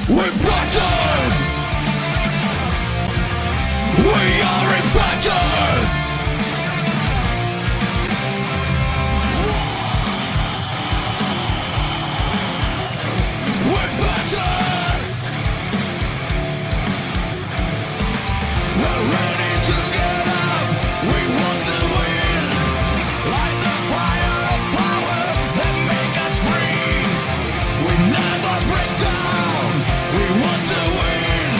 We're battered! We are in battle! We're battered! We're ready to get up! We want to win! Light the fire of power and make us free! We never break down! We want to win!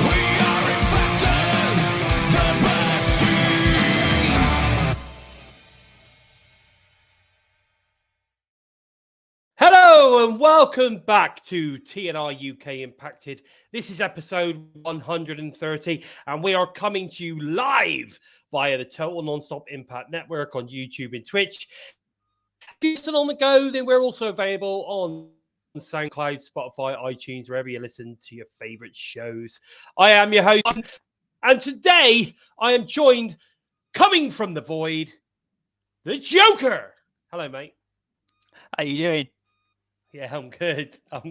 We are infected! The best team! Hello and welcome back to TNI-UK Impacted. This is episode 130 and we are coming to you live via the Total Nonstop Impact Network on YouTube and Twitch. If you're still on the go, then we're also available on SoundCloud, Spotify, iTunes, wherever you listen to your favorite shows. I am your host, and today I am joined, coming from the void, the Joker. Hello, mate. How you doing? Yeah, I'm good. I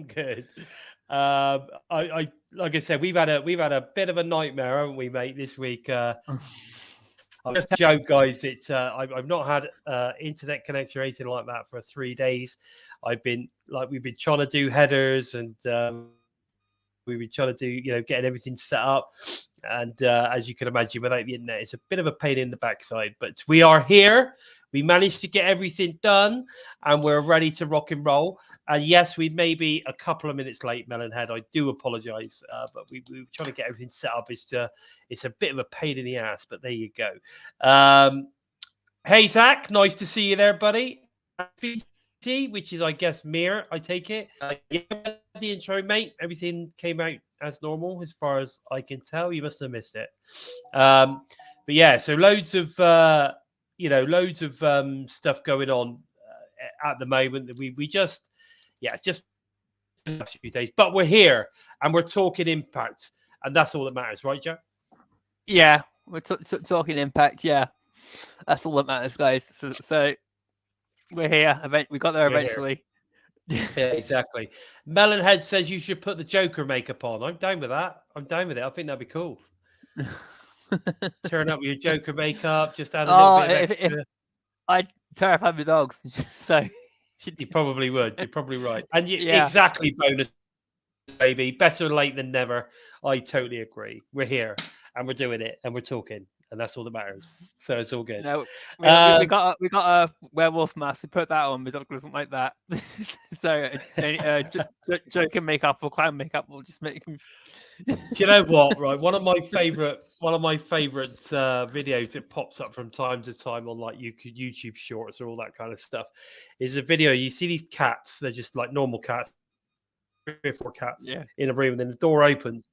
like I said, we've had a bit of a nightmare, haven't we, mate, this week? I'll just tell you guys, it's I've not had internet connection or anything like that for 3 days. We've been trying to do headers and we've been trying to do, getting everything set up. And as you can imagine, without the internet, it's a bit of a pain in the backside. But we are here. We managed to get everything done, and we're ready to rock and roll. And yes, we may be a couple of minutes late, Melonhead. I do apologise, but we were trying to get everything set up. It's a bit of a pain in the ass, but there you go. Hey, Zach, nice to see you there, buddy. Which is, I guess, Mir, I take it. The intro, mate. Everything came out as normal, as far as I can tell. You must have missed it. But yeah, so loads of stuff going on at the moment. That we just the last few days, but we're here and we're talking Impact, and that's all that matters, right, Joe? Yeah, we're talking Impact. Yeah, that's all that matters, guys. So we're here. We got there eventually. Yeah, exactly. Melonhead says you should put the Joker makeup on. I'm down with that. I'm down with it. I think that'd be cool. Turn up with your Joker makeup, just add a little bit of extra. If I'd terrify my dogs, so you probably would. You're probably right. And exactly, bonus baby. Better late than never. I totally agree. We're here and we're doing it and we're talking, and that's all that matters. So it's all good. No, we got a werewolf mask. We put that on. My dog doesn't like that. So Joker makeup or clown makeup will just make him. Do you know what? Right, one of my favorite videos that pops up from time to time on like YouTube Shorts or all that kind of stuff is a video. You see these cats; they're just like normal cats, 3 or 4 cats in a room, and then the door opens,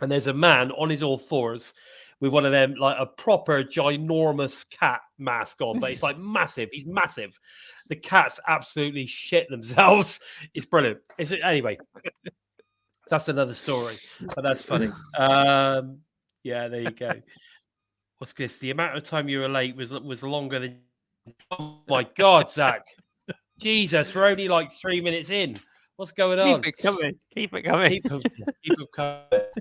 and there's a man on his all fours with one of them, like a proper ginormous cat mask on, but it's like massive. He's massive. The cats absolutely shit themselves. It's brilliant. Anyway. That's another story, but that's funny. Yeah, there you go. What's this? The amount of time you were late was longer than. Oh my God, Zach! Jesus, we're only like 3 minutes in. What's going on? Keep it coming. Keep it coming.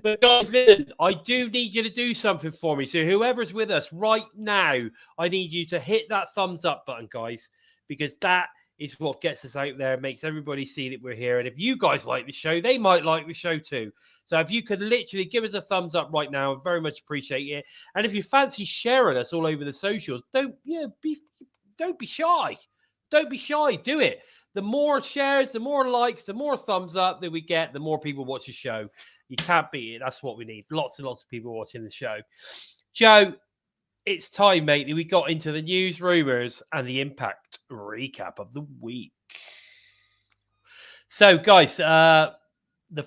But guys, listen, I do need you to do something for me. So whoever's with us right now, I need you to hit that thumbs up button, guys, because that is what gets us out there, makes everybody see that we're here. And if you guys like the show, they might like the show too. So if you could literally give us a thumbs up right now, I very much appreciate it. And if you fancy sharing us all over the socials, don't be shy. Don't be shy. Do it. The more shares, the more likes, the more thumbs up that we get, the more people watch the show. You can't beat it. That's what we need. Lots and lots of people watching the show. Joe, it's time, mate. We got into the news, rumours, and the Impact recap of the week. So, guys, the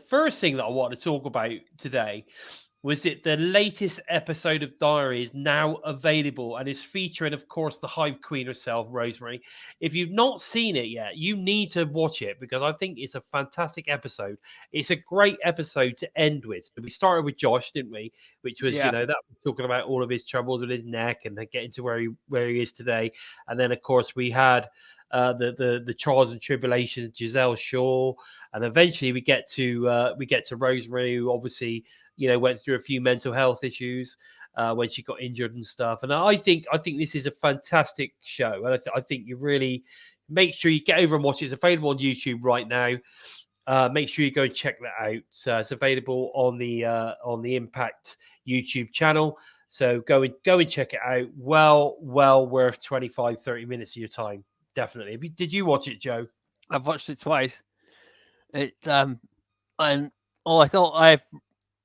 first thing that I want to talk about today was that the latest episode of Diary is now available and is featuring, of course, the Hive Queen herself, Rosemary. If you've not seen it yet, you need to watch it because I think it's a fantastic episode. It's a great episode to end with. We started with Josh, didn't we? Which was, that was talking about all of his troubles with his neck and getting to where he is today. And then, of course, we had the trials and tribulations of Giselle Shaw, and eventually we get to Rosemary, who obviously went through a few mental health issues when she got injured and stuff. And I think this is a fantastic show, and I think you really make sure you get over and watch it. It's available on YouTube right now. Make sure you go and check that out. It's available on the Impact YouTube channel. So go and check it out. Well worth 25-30 minutes of your time. Definitely. Did you watch it, Joe? I've watched it twice. And I have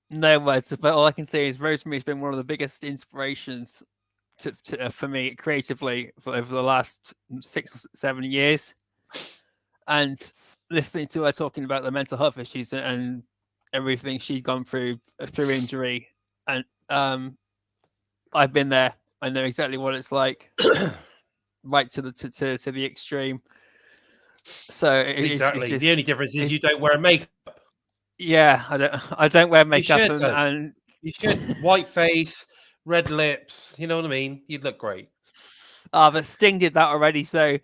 no words, but all I can say is Rosemary's been one of the biggest inspirations for me creatively over the last 6 or 7 years. And listening to her talking about the mental health issues and everything she'd gone through injury, and I've been there. I know exactly what it's like, right to the extreme. So exactly. it's just, the only difference is you don't wear makeup. Yeah, I don't wear makeup, and you should. White face, red lips. You know what I mean? You'd look great. But Sting did that already, so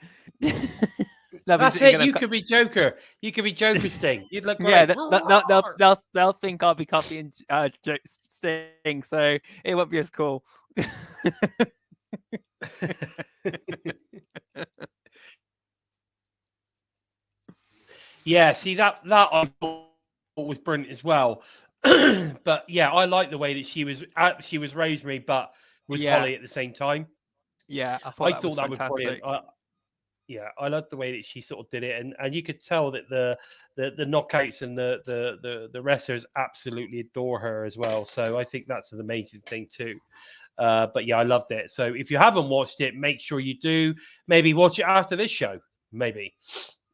that's it. You could be Joker. You could be Joker Sting. You'd look great. Yeah, they'll think I'll be copying Sting, so it won't be as cool. Yeah, see that I thought was brilliant as well. But yeah, I like the way that she was Rosemary, but was Holly at the same time. Yeah, I thought that was brilliant. I loved the way that she sort of did it, and you could tell that the knockouts and the wrestlers absolutely adore her as well. So I think that's an amazing thing too. But yeah, I loved it. So if you haven't watched it, make sure you do. Maybe watch it after this show, maybe.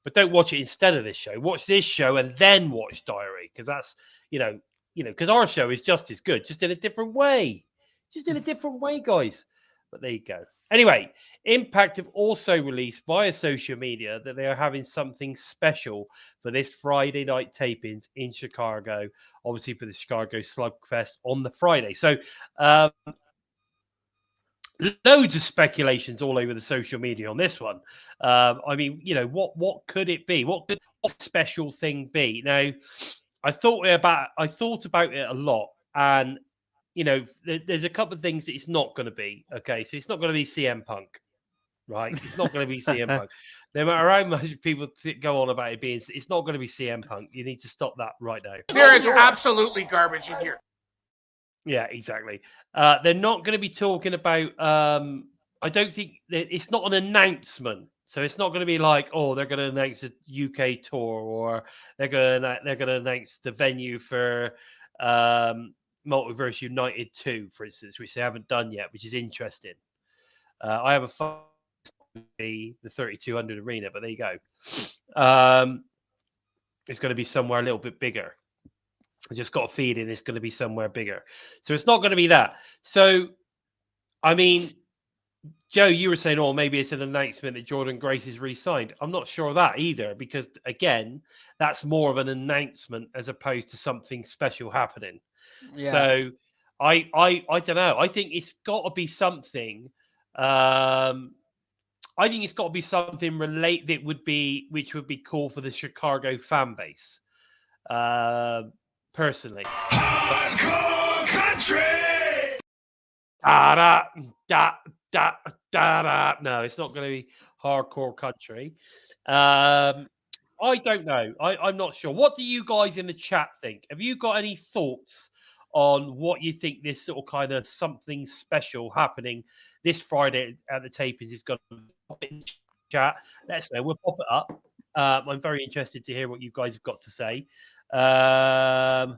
But don't watch it instead of this show. Watch this show and then watch Diary, because that's because our show is just as good, just in a different way. Just in a different way, guys. But there you go. Anyway, Impact have also released via social media that they are having something special for this Friday night tapings in Chicago, obviously for the Chicago Slugfest on the Friday. So loads of speculations all over the social media on this one. I mean, what could it be? What could a special thing be? Now, I thought about it a lot, and there's a couple of things that it's not going to be. Okay, so it's not going to be CM Punk, right? It's not going to be CM Punk. No matter how much people go on about it being, it's not going to be CM Punk. You need to stop that right now. There is absolutely garbage in here. Yeah, exactly. They're not going to be talking about. I don't think it's not an announcement. So it's not going to be like, oh, they're going to announce a UK tour, or they're going to announce the venue for Multiverse United 2, for instance, which they haven't done yet, which is interesting. I have the 3200 arena, but there you go. It's going to be somewhere a little bit bigger. I just got a feeling it's going to be somewhere bigger. So it's not going to be that. So, I mean, Joe, you were saying, oh, maybe it's an announcement that Jordan Grace is re-signed. I'm not sure of that either, because, again, that's more of an announcement as opposed to something special happening. Yeah. So I don't know. I think it's got to be something. I think it's got to be something which would be cool for the Chicago fan base. Personally. Hardcore country. No, it's not going to be hardcore country. I don't know. I'm not sure. What do you guys in the chat think? Have you got any thoughts on what you think this sort of kind of something special happening this Friday at the tapings is going to pop in the chat? Let us know. We'll pop it up. I'm very interested to hear what you guys have got to say. But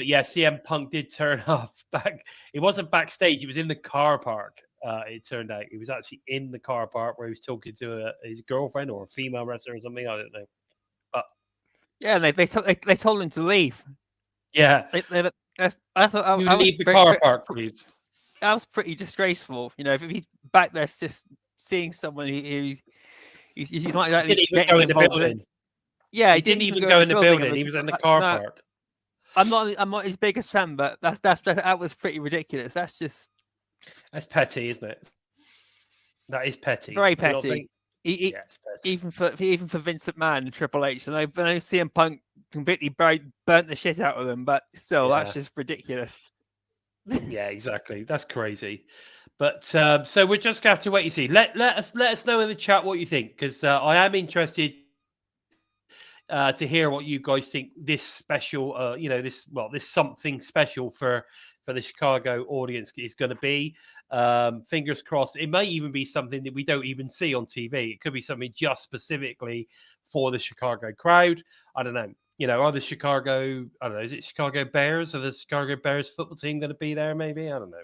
yeah, CM Punk did turn up back. It wasn't backstage. It was in the car park. It turned out it was actually in the car park where he was talking to his girlfriend or a female wrestler or something. I don't know. But yeah, they told him to leave. Yeah, I thought I leave the car park, please. That was pretty disgraceful. If he's back there, just seeing someone he's not exactly getting involved in. Yeah, he didn't even go in the building. He was in the car park. I'm not his biggest fan, but that was pretty ridiculous. That's petty, isn't it? That is petty. Very petty. Yeah, even for Vince McMahon and Triple H, and I know CM Punk completely burnt the shit out of them, but still, that's just ridiculous. Yeah, exactly. That's crazy. But so we're just gonna have to wait and see. Let us know in the chat what you think, because I am interested to hear what you guys think this special, this something special for the Chicago audience is going to be. Fingers crossed. It may even be something that we don't even see on TV. It could be something just specifically for the Chicago crowd. I don't know. Are the Chicago, I don't know, is it Chicago Bears? Are the Chicago Bears football team going to be there? Maybe, I don't know.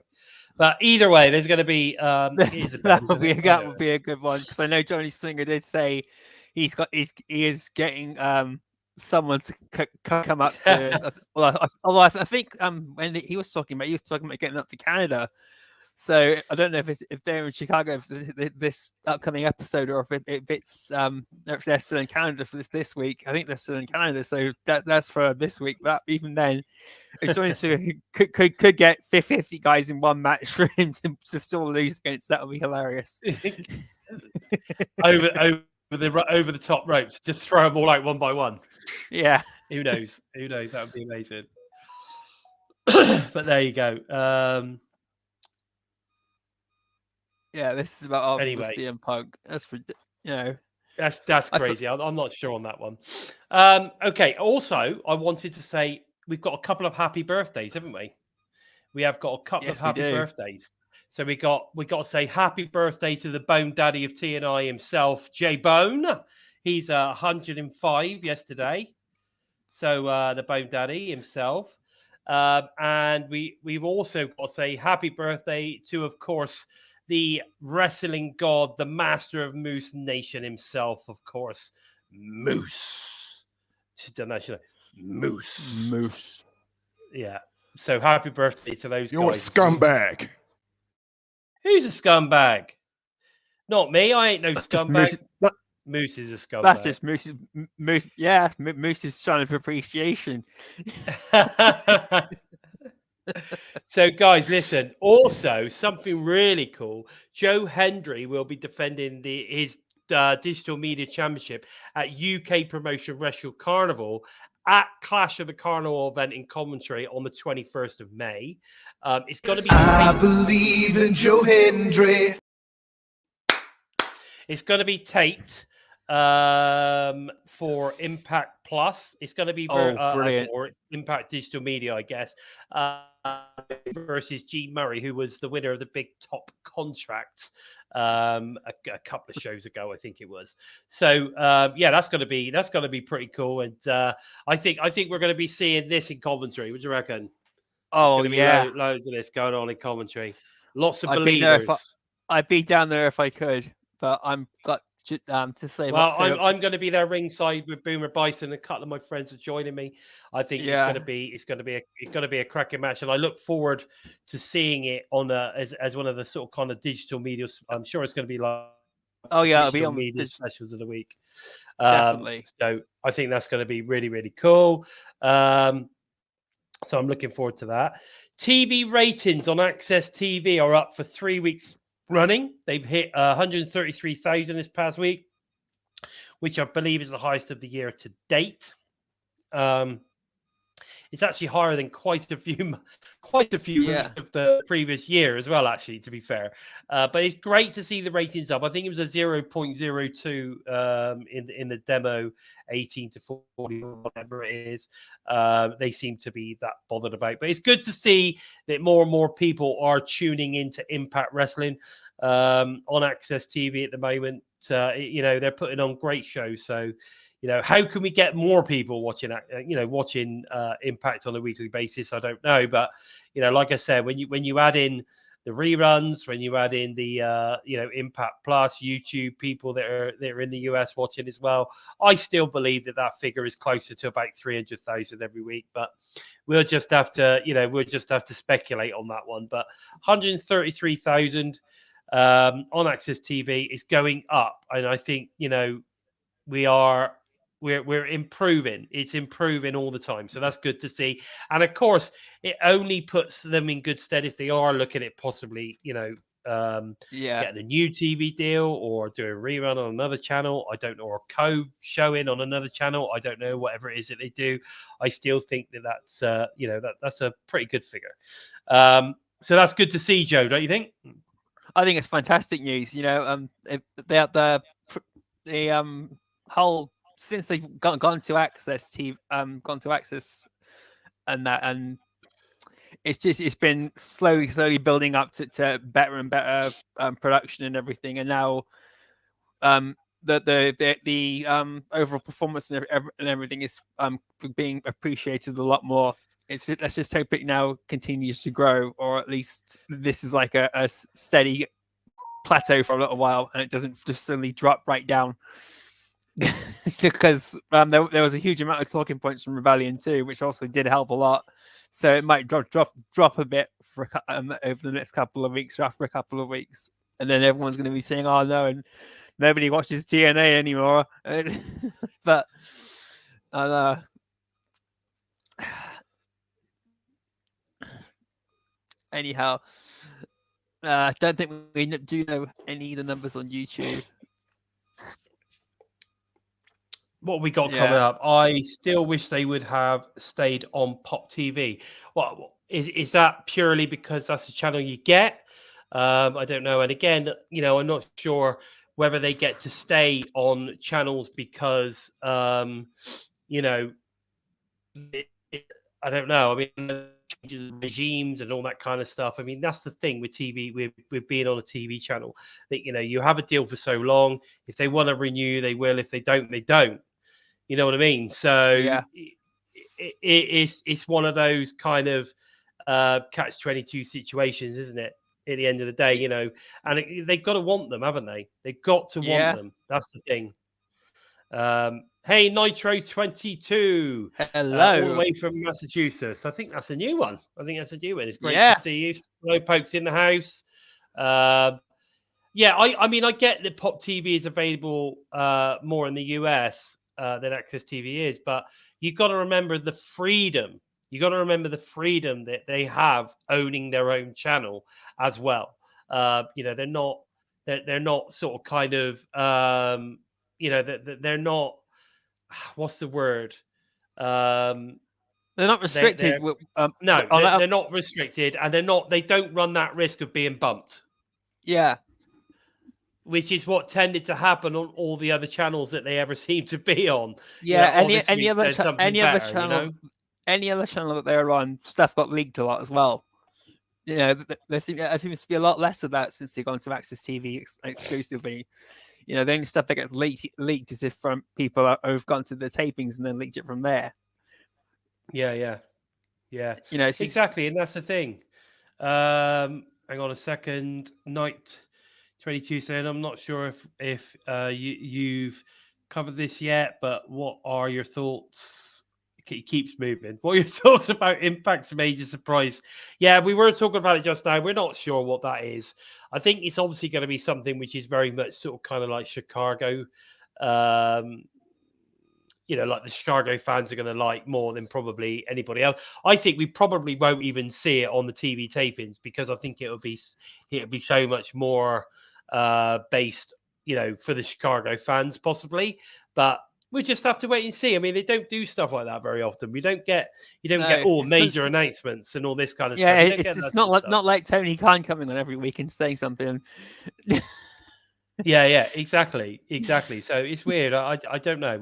But either way, there's going to be that would be a good one, because I know Johnny Swinger did say he is getting someone to come up to. I think when he was talking about getting up to Canada. So I don't know if they're in Chicago for this upcoming episode, or if they're still in Canada for this week. I think they're still in Canada, so that's for this week. But even then, if Johnny Swinger could get 50 guys in one match for him to still lose against, that would be hilarious. over the top ropes, just throw them all out one by one. Yeah. Who knows? That would be amazing. But there you go. Yeah, this is about anyway. CM Punk. That's That's crazy. I'm not sure on that one. Okay. Also, I wanted to say we've got a couple of happy birthdays, haven't we? We have got a couple of happy birthdays. So we got to say happy birthday to the Bone Daddy of TNI himself, J Bone. He's 105 yesterday. So the Bone Daddy himself. And we've also got to say happy birthday to, of course, the wrestling god, the master of Moose Nation himself, of course, Moose. Moose. Yeah. So happy birthday to those guys. You're a scumbag. Who's a scumbag? Not me. I ain't no scumbag. Moose is a scumbag. That's just Moose. Yeah, Moose is showing for appreciation. So, guys, listen. Also, something really cool. Joe Hendry will be defending his digital media championship at UK promotion Wrestle Carnival at Clash of the Carnival event in Coventry on the 21st of May. It's going to be. I believe in Joe Hendry. It's going to be taped for Impact Plus. It's going to be for Impact Digital Media, I guess, versus G Murray, who was the winner of the Big Top Contract a couple of shows ago, I think it was. So that's going to be pretty cool, and I think we're going to be seeing this in Coventry. What do you reckon? Oh yeah, loads of this going on in Coventry. Lots of believers. I'd be down there if I could, but I'm got to say. Well, I'm going to be there ringside with Boomer Bison, and a couple of my friends are joining me. I think it's going to be a cracking match, and I look forward to seeing it on as one of the sort of kind of digital media. I'm sure it's going to be like it'll be on media specials of the week. Definitely. So I think that's going to be really, really cool. So I'm looking forward to that. TV ratings on Access TV are up for 3 weeks running. They've hit 133,000 this past week, which I believe is the highest of the year to date. It's actually higher than quite a few of the previous year as well, actually, to be fair. But it's great to see the ratings up. I think it was a 0.02 in the demo, 18 to 40, whatever it is. They seem to be that bothered about. But it's good to see that more and more people are tuning into Impact Wrestling on Access TV at the moment. They're putting on great shows. So, how can we get more people watching Impact on a weekly basis? I don't know, but like I said, when you add in the reruns, when you add in the Impact Plus, YouTube people that are in the US watching as well, I still believe that figure is closer to about 300,000 every week. But we'll just have to speculate on that one. But 133,000 on Access TV is going up, and I think we're improving. It's improving all the time. So that's good to see. And of course, it only puts them in good stead if they are looking at possibly, getting a new TV deal or doing a rerun on another channel. I don't know, or co-showing on another channel. I don't know, whatever it is that they do. I still think that's that's a pretty good figure. So that's good to see, Joe, don't you think? I think it's fantastic news. The whole since they've gone to Access TV, gone to Access, and it's been slowly building up to better and better production and everything, and now the overall performance and everything is being appreciated a lot more. Let's just hope it now continues to grow, or at least this is like a steady plateau for a little while, and it doesn't just suddenly drop right down. Because there was a huge amount of talking points from Rebellion 2, which also did help a lot. So it might drop a bit for over the next couple of weeks, or after a couple of weeks, and then everyone's going to be saying, "Oh no," and nobody watches TNA anymore. But I know. Anyhow, I don't think we do know any of the numbers on YouTube. What we got coming up? I still wish they would have stayed on Pop TV. Well, is that purely because that's the channel you get? I don't know. And again, I'm not sure whether they get to stay on channels because, I don't know. I mean, changes of regimes and all that kind of stuff. I mean, that's the thing with TV, with being on a TV channel, that, you have a deal for so long. If they want to renew, they will. If they don't, they don't. You know what I mean? So it's one of those kind of catch-22 situations, isn't it? At the end of the day, and they've got to want them, haven't they? They've got to want them. That's the thing. Hey, Nitro 22. Hello. All the way from Massachusetts. I think that's a new one. It's great to see you. Slowpoke's in the house. I mean, I get that Pop TV is available more in the US than Access TV is, but you've got to remember the freedom. You got to remember the freedom that they have owning their own channel as well. They're not sort of kind of they're not. What's the word? They're not restricted. They're not restricted, and they don't run that risk of being bumped. Yeah. Which is what tended to happen on all the other channels that they ever seem to be on. Yeah, any other channel that they're on, stuff got leaked a lot as well. There seems to be a lot less of that since they've gone to Access TV exclusively. The only stuff that gets leaked is if from people who've gone to the tapings and then leaked it from there. Yeah. Exactly, and that's the thing. Hang on a second. Night 22 saying, I'm not sure if you've covered this yet, but what are your thoughts? It keeps moving. What are your thoughts about Impact's major surprise? Yeah, we were talking about it just now. We're not sure what that is. I think it's obviously going to be something which is very much sort of kind of like Chicago. Like the Chicago fans are going to like more than probably anybody else. I think we probably won't even see it on the TV tapings because I think it'll be so much more based, for the Chicago fans possibly. But we'll just have to wait and see. I mean, they don't do stuff like that very often. You don't get all major announcements and all this kind of stuff. Yeah, it's not like Tony Khan coming on every week and saying something. Yeah, exactly. So it's weird. I don't know.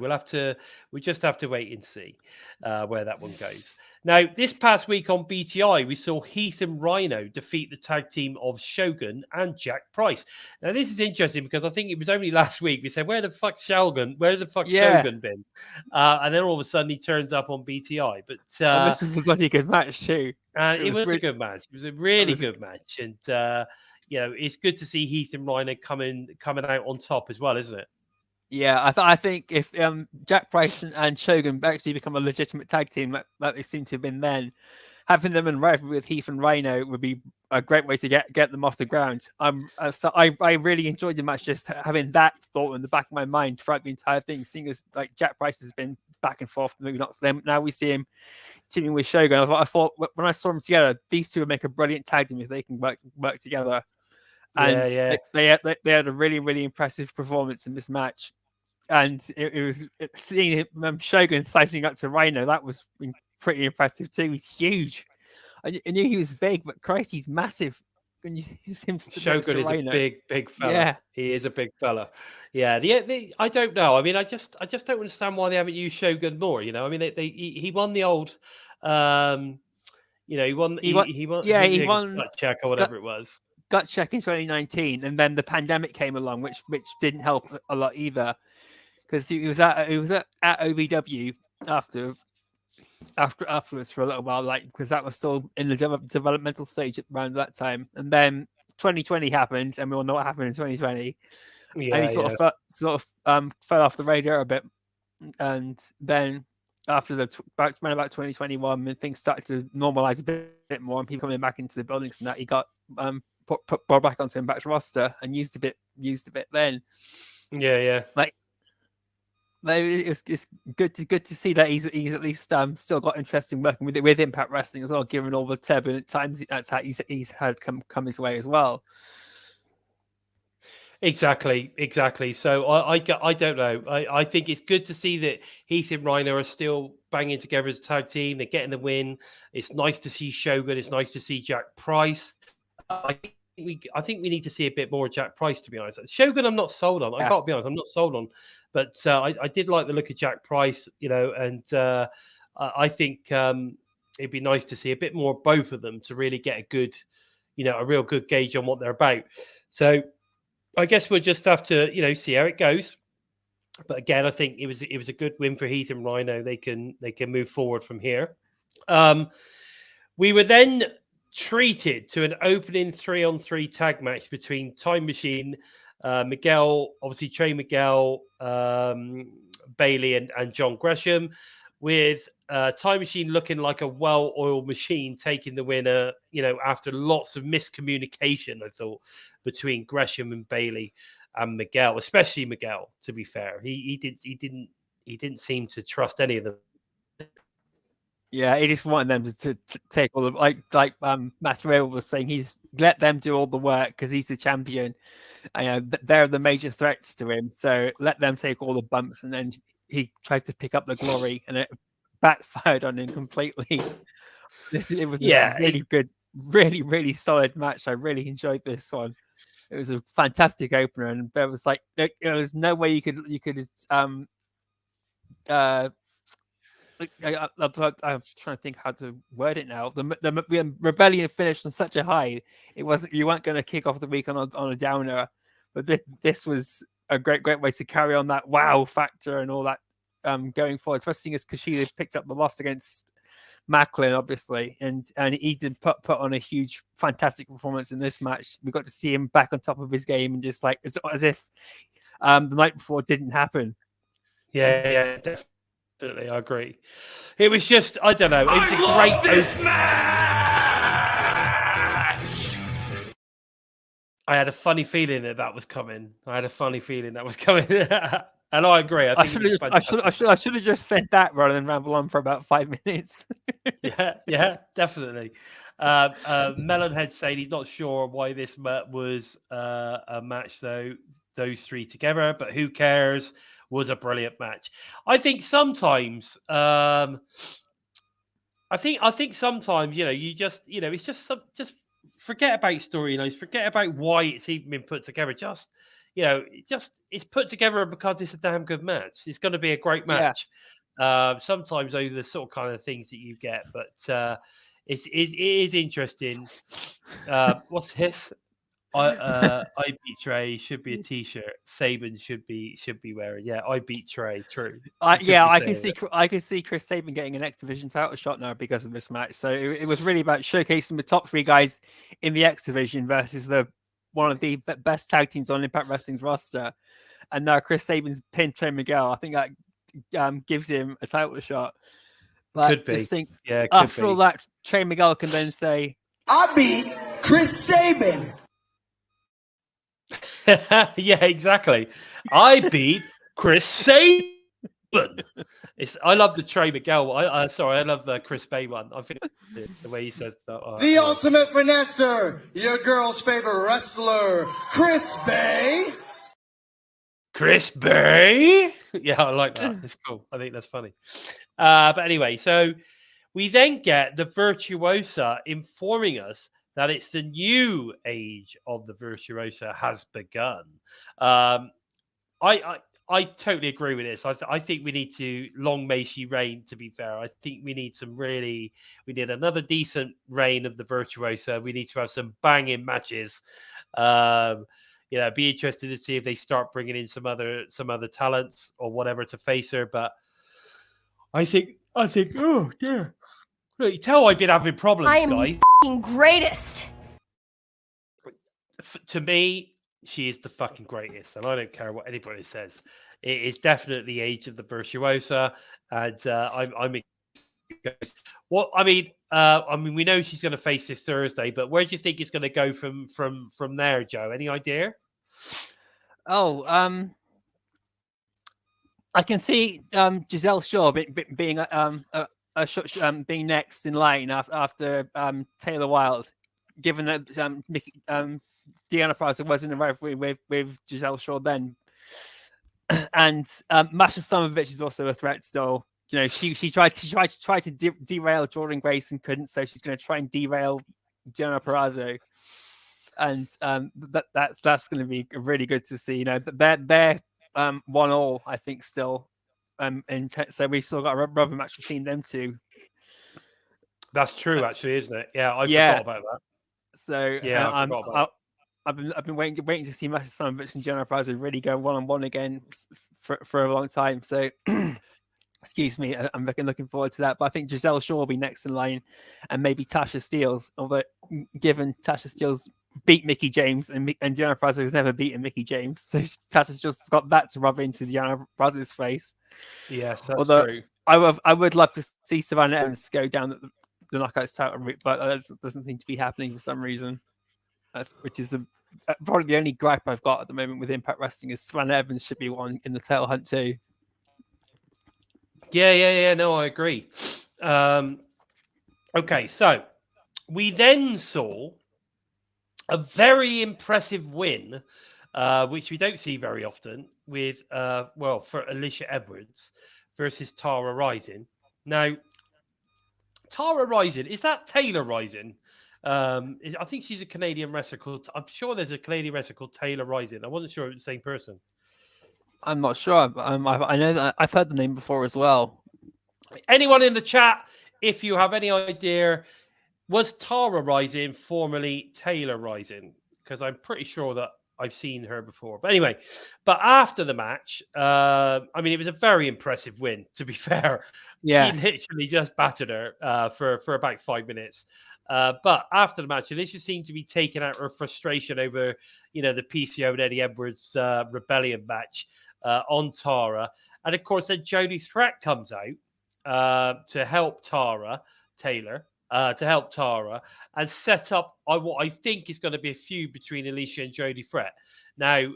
We just have to wait and see where that one goes. Now, this past week on BTI, we saw Heath and Rhino defeat the tag team of Shogun and Jack Price. Now, this is interesting because I think it was only last week we said, where the fuck Shogun? Where the fuck Shogun been? And then all of a sudden he turns up on BTI. But and this was a bloody good match too. And it was a good match. It was a really good match. And, it's good to see Heath and Rhino coming out on top as well, isn't it? Yeah, I think if Jack Price and Shogun actually become a legitimate tag team like they seem to have been then, having them in rivalry with Heath and Rhino would be a great way to get them off the ground. So I really enjoyed the match, just having that thought in the back of my mind throughout the entire thing, seeing as like Jack Price has been back and forth, maybe not them. Now we see him teaming with Shogun. I thought when I saw them together, these two would make a brilliant tag team if they can work together. and Yeah. they had a really, really impressive performance in this match. And it was seeing Shogun sizing up to Rhino. That was pretty impressive too. He's huge. I knew he was big, but Christ, he's massive. When you see him Shogun is Rhino. a big fella. Yeah, he is a big fella. Yeah, I don't know. I mean, I just don't understand why they haven't used Shogun more. You know, I mean, he won the old, you know, he won. He won gut check or whatever it was. Gut check in 2019, and then the pandemic came along, which didn't help a lot either, because he was at OVW afterwards for a little while, like, because that was still in the developmental stage around that time. And then 2020 happened, and we all know what happened in 2020. Yeah, and he sort of fell off the radar a bit. And then after around about 2021, when things started to normalize a bit more, and people coming back into the buildings and that, he got brought back onto Impact's roster and used a bit then. Yeah. Like, it's good to see that he's at least still got interest in working with Impact Wrestling as well, given all the turbulent times that's how he's had come his way as well. Exactly. So I don't know. I think it's good to see that Heath and Rhino are still banging together as a tag team. They're getting the win. It's nice to see Shogun. It's nice to see Jack Price. I think we need to see a bit more of Jack Price, to be honest. Shogun, I'm not sold on. I can't be honest, I'm not sold on. But I did like the look of Jack Price, you know, and I think it'd be nice to see a bit more of both of them to really get a real good gauge on what they're about. So I guess we'll just have to, you know, see how it goes. But again, I think it was a good win for Heath and Rhino. They can move forward from here. We were then treated to an opening 3-on-3 tag match between Time Machine, Miguel, obviously Trey, Miguel, Bailey, and John Gresham, with Time Machine looking like a well-oiled machine, taking the winner, you know, after lots of miscommunication, I thought, between Gresham and Bailey and Miguel, especially Miguel, to be fair. He didn't seem to trust any of them. Yeah, he just wanted them to take all the like Matt Rail was saying, he's let them do all the work because he's the champion. They're the major threats to him, so let them take all the bumps, and then he tries to pick up the glory, and it backfired on him completely. It was a really good, really, really solid match. I really enjoyed this one. It was a fantastic opener, and there was no way you could I'm trying to think how to word it now. The Rebellion finished on such a high. You weren't going to kick off the week on a downer, but this was a great way to carry on that wow factor and all that going forward. Especially as KUSHIDA picked up the loss against Macklin, obviously, and he did put on a huge, fantastic performance in this match. We got to see him back on top of his game, and just like as if the night before didn't happen. Yeah, definitely. I agree. It was just, I don't know. It was a great match. I had a funny feeling that was coming. And I agree. I should have just said that rather than ramble on for about 5 minutes. yeah, definitely. Melonhead saying he's not sure why this was a match though. Those three together, but who cares? Was a brilliant match. I think sometimes, I think sometimes, you know, you just, you know, it's just forget about storylines, forget about why it's even been put together. Just, you know, it's put together because it's a damn good match. It's going to be a great match. Yeah. Sometimes those are the sort of kind of things that you get, but it is interesting. What's his? I beat Trey should be a T-shirt. Sabin should be wearing. Yeah, I beat Trey. True. I can see Chris Sabin getting an X Division title shot now because of this match. So it was really about showcasing the top three guys in the X Division versus one of the best tag teams on Impact Wrestling's roster. And now Chris Sabin's pinned Trey Miguel. I think that gives him a title shot. But could be. Just think, yeah, after all that, Trey Miguel can then say, "I beat Chris Sabin." Yeah, exactly. I beat Chris Sabin. I love the Trey Miguel. I love the Chris Bay one. I think the way he says that. The ultimate finesser, your girl's favorite wrestler, Chris Bay. Chris Bay. Yeah, I like that. It's cool. I think that's funny. But anyway, so we then get the Virtuosa informing us that it's the new age of the Virtuosa has begun. I totally agree with this. I think we need to long may she reign. To be fair, I think we need we need another decent reign of the Virtuosa. We need to have some banging matches. Be interested to see if they start bringing in some other talents or whatever to face her. But I think, oh dear, look, you tell I've been having problems, I am guys. the greatest. To me, she is the fucking greatest, and I don't care what anybody says. It is definitely Age of the Virtuosa, and I'm. What I mean, we know she's going to face this Thursday, but where do you think it's going to go from there, Joe? Any idea? Oh, I can see Giselle Shaw being being next in line after Taylor Wilde, given that Deanna Price was in a rivalry with Giselle Shaw then, and Masha Slamovich is also a threat still. You know, she tried to derail Jordan Grace and couldn't, so she's going to try and derail Deanna Purrazzo. And that's going to be really good to see. You know, they're 1-1, I think, still. So we still got a rubber match between them two. That's true, actually, isn't it? Yeah, I forgot about that. So yeah, I've been waiting to see Masha Slamovich and Deanna Purrazzo really go 1-on-1 again for a long time. So. Excuse me, I'm looking forward to that. But I think Giselle Shaw will be next in line, and maybe Tasha Steelz. Although, given Tasha Steelz beat Mickie James, and Deanna Purrazzo has never beaten Mickie James, so Tasha's just got that to rub into Deanna Purrazzo's face. Yes, that's true. I would love to see Savannah Evans go down the Knockouts title route, but that doesn't seem to be happening for some reason. Which is probably the only gripe I've got at the moment with Impact Wrestling is Savannah Evans should be one in the title hunt too. Yeah. No, I agree. Okay, so we then saw a very impressive win, which we don't see very often, with for Alisha Edwards versus Tara Rising. Now, Tara Rising, is that Taylor Rising? I think she's a Canadian wrestler called. I'm sure there's a Canadian wrestler called Taylor Rising. I wasn't sure it was the same person. I'm not sure. I know that I've heard the name before as well. Anyone in the chat, if you have any idea, was Tara Rising formerly Taylor Rising? Because I'm pretty sure that I've seen her before. But anyway, after the match, it was a very impressive win, to be fair. Yeah. She literally just battered her for about 5 minutes. But after the match, Alisha seemed to be taking out her frustration over, the PCO and Eddie Edwards rebellion match on Tara. And of course, then Jody Threat comes out to help Taylor, and set up what I think is going to be a feud between Alisha and Jody Threat. Now,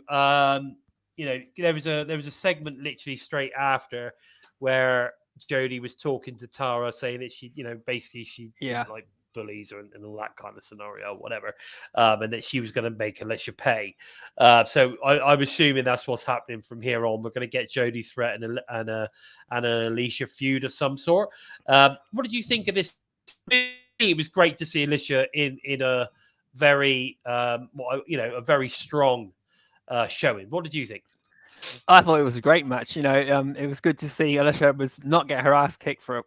there was a segment literally straight after where Jody was talking to Tara, saying that she, basically she didn't like bullies and all that kind of scenario, whatever, and that she was going to make Alisha pay. So I'm assuming that's what's happening from here on. We're going to get Jody Threat and an Alisha feud of some sort. What did you think of this? It was great to see Alisha in a very a very strong showing. What did you think? I thought it was a great match. It was good to see Alisha Edwards not get her ass kicked for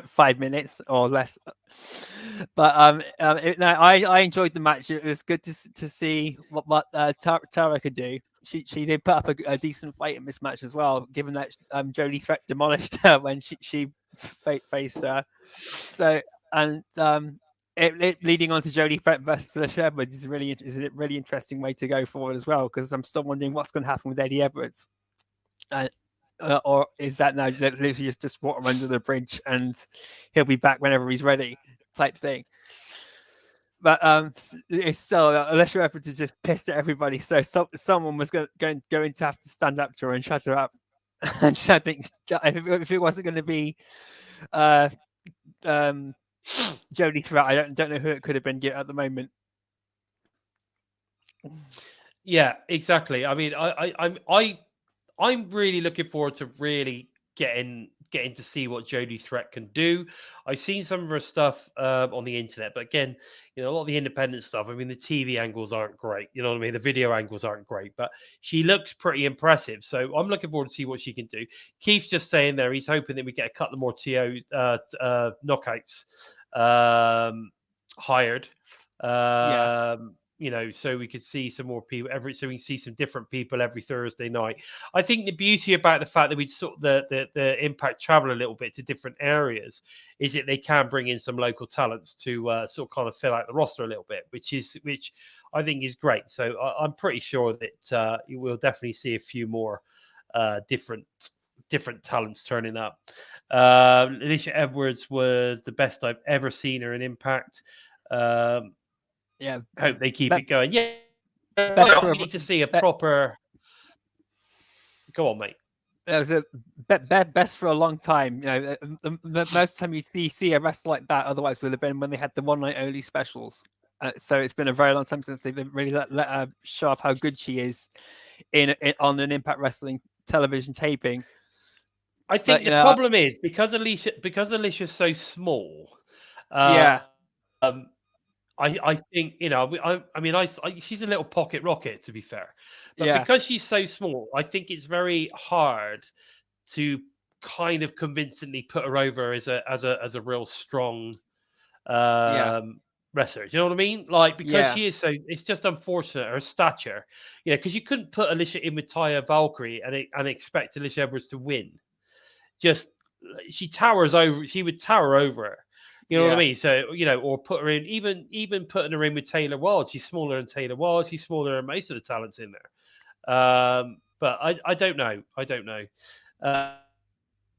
5 minutes or less. But I enjoyed the match. It was good to see what Tara could do. She did put up a decent fight in this match as well, given that Jody Threat demolished her when she faced her. So it leading on to Jody Threat versus Alisha Edwards is a really interesting way to go forward as well, because I'm still wondering what's going to happen with Eddie Edwards. Or is that now literally just water under the bridge and he'll be back whenever he's ready type thing? But it's still Alisha Edwards is just pissed at everybody, so someone was going to have to stand up to her and shut her up. And I think if it wasn't going to be uh, Jody Threat, I don't know who it could have been at the moment. Yeah, exactly. I mean, I'm really looking forward to really getting to see what Jody Threat can do. I've seen some of her stuff on the internet, but again, a lot of the independent stuff. I mean, the TV angles aren't great. You know what I mean? The video angles aren't great, but she looks pretty impressive. So I'm looking forward to see what she can do. Keith's just saying there he's hoping that we get a couple more knockouts hired. So we could see some more people so we can see some different people every Thursday night. I think the beauty about the fact that we'd sort of the Impact travel a little bit to different areas is that they can bring in some local talents to sort of kind of fill out the roster a little bit, which I think is great. So I'm pretty sure that you will definitely see a few more different talents turning up. Alisha Edwards was the best I've ever seen her in Impact. Yeah, hope they keep it going. Yeah, we need to see a proper. Go on, mate. It was a best for a long time. The most time you see a wrestler like that, otherwise would have been when they had the one night only specials. So it's been a very long time since they've really let her show off how good she is on an Impact Wrestling television taping. I think the problem is because Alicia's so small. I think she's a little pocket rocket, to be fair, but because she's so small, I think it's very hard to kind of convincingly put her over as a real strong wrestler. Do you know what I mean? Like because she is so, it's just unfortunate her stature. Because you couldn't put Alisha in with Taya Valkyrie and expect Alisha Edwards to win. Just she would tower over her. You know what I mean? So, or put her in, even putting her in with Taylor Wilde. She's smaller than Taylor Wilde. She's smaller than most of the talents in there. But I don't know.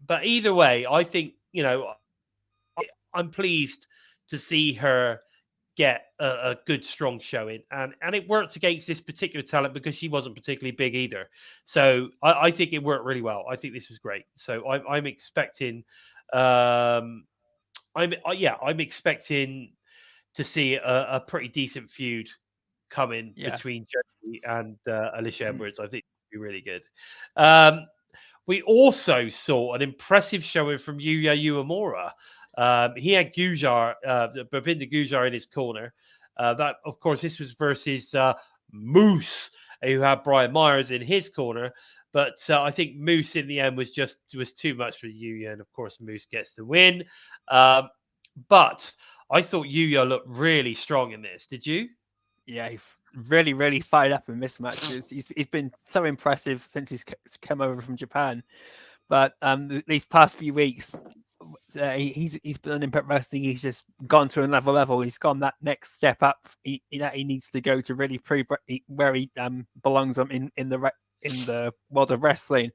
But either way, I think, I'm pleased to see her get a good, strong showing. And it worked against this particular talent because she wasn't particularly big either. So I think it worked really well. I think this was great. So I'm expecting... I'm expecting to see a pretty decent feud coming between Jody and Alisha Edwards. I think it'll be really good. We also saw an impressive showing from Yuya Uemura. He had Bhupinder Gujjar in his corner. That, of course, this was versus Moose, who had Brian Myers in his corner. But I think Moose in the end was too much for Yuya, and of course Moose gets the win. But I thought Yuya looked really strong in this. Did you? Yeah, he really, really fired up in this match. He's been so impressive since he's come over from Japan. But these past few weeks, he's been on Impact Wrestling. He's just gone to another level. He's gone that next step up. He needs to go to really prove where he belongs in the world of wrestling.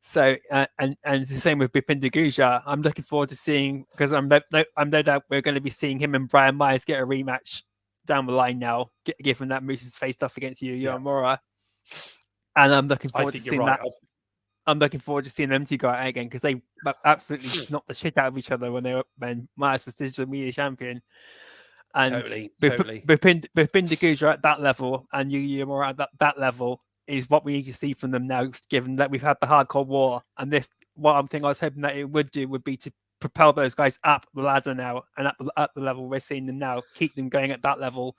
So and it's the same with Bhupinder Gujjar. I'm looking forward to seeing, because I'm no doubt we're going to be seeing him and Brian Myers get a rematch down the line now, given that Moose has faced off against Yuya Uemura. And I'm looking forward to seeing that. I'm looking forward to seeing them two go out again, because they absolutely knocked the shit out of each other when Myers was digital media champion. And totally. Bhupinder Gujjar at that level and Yuya Uemura at that level is what we need to see from them now, given that we've had the hardcore war. And this, I was hoping that it would do would be to propel those guys up the ladder now, and at the level we're seeing them now, keep them going at that level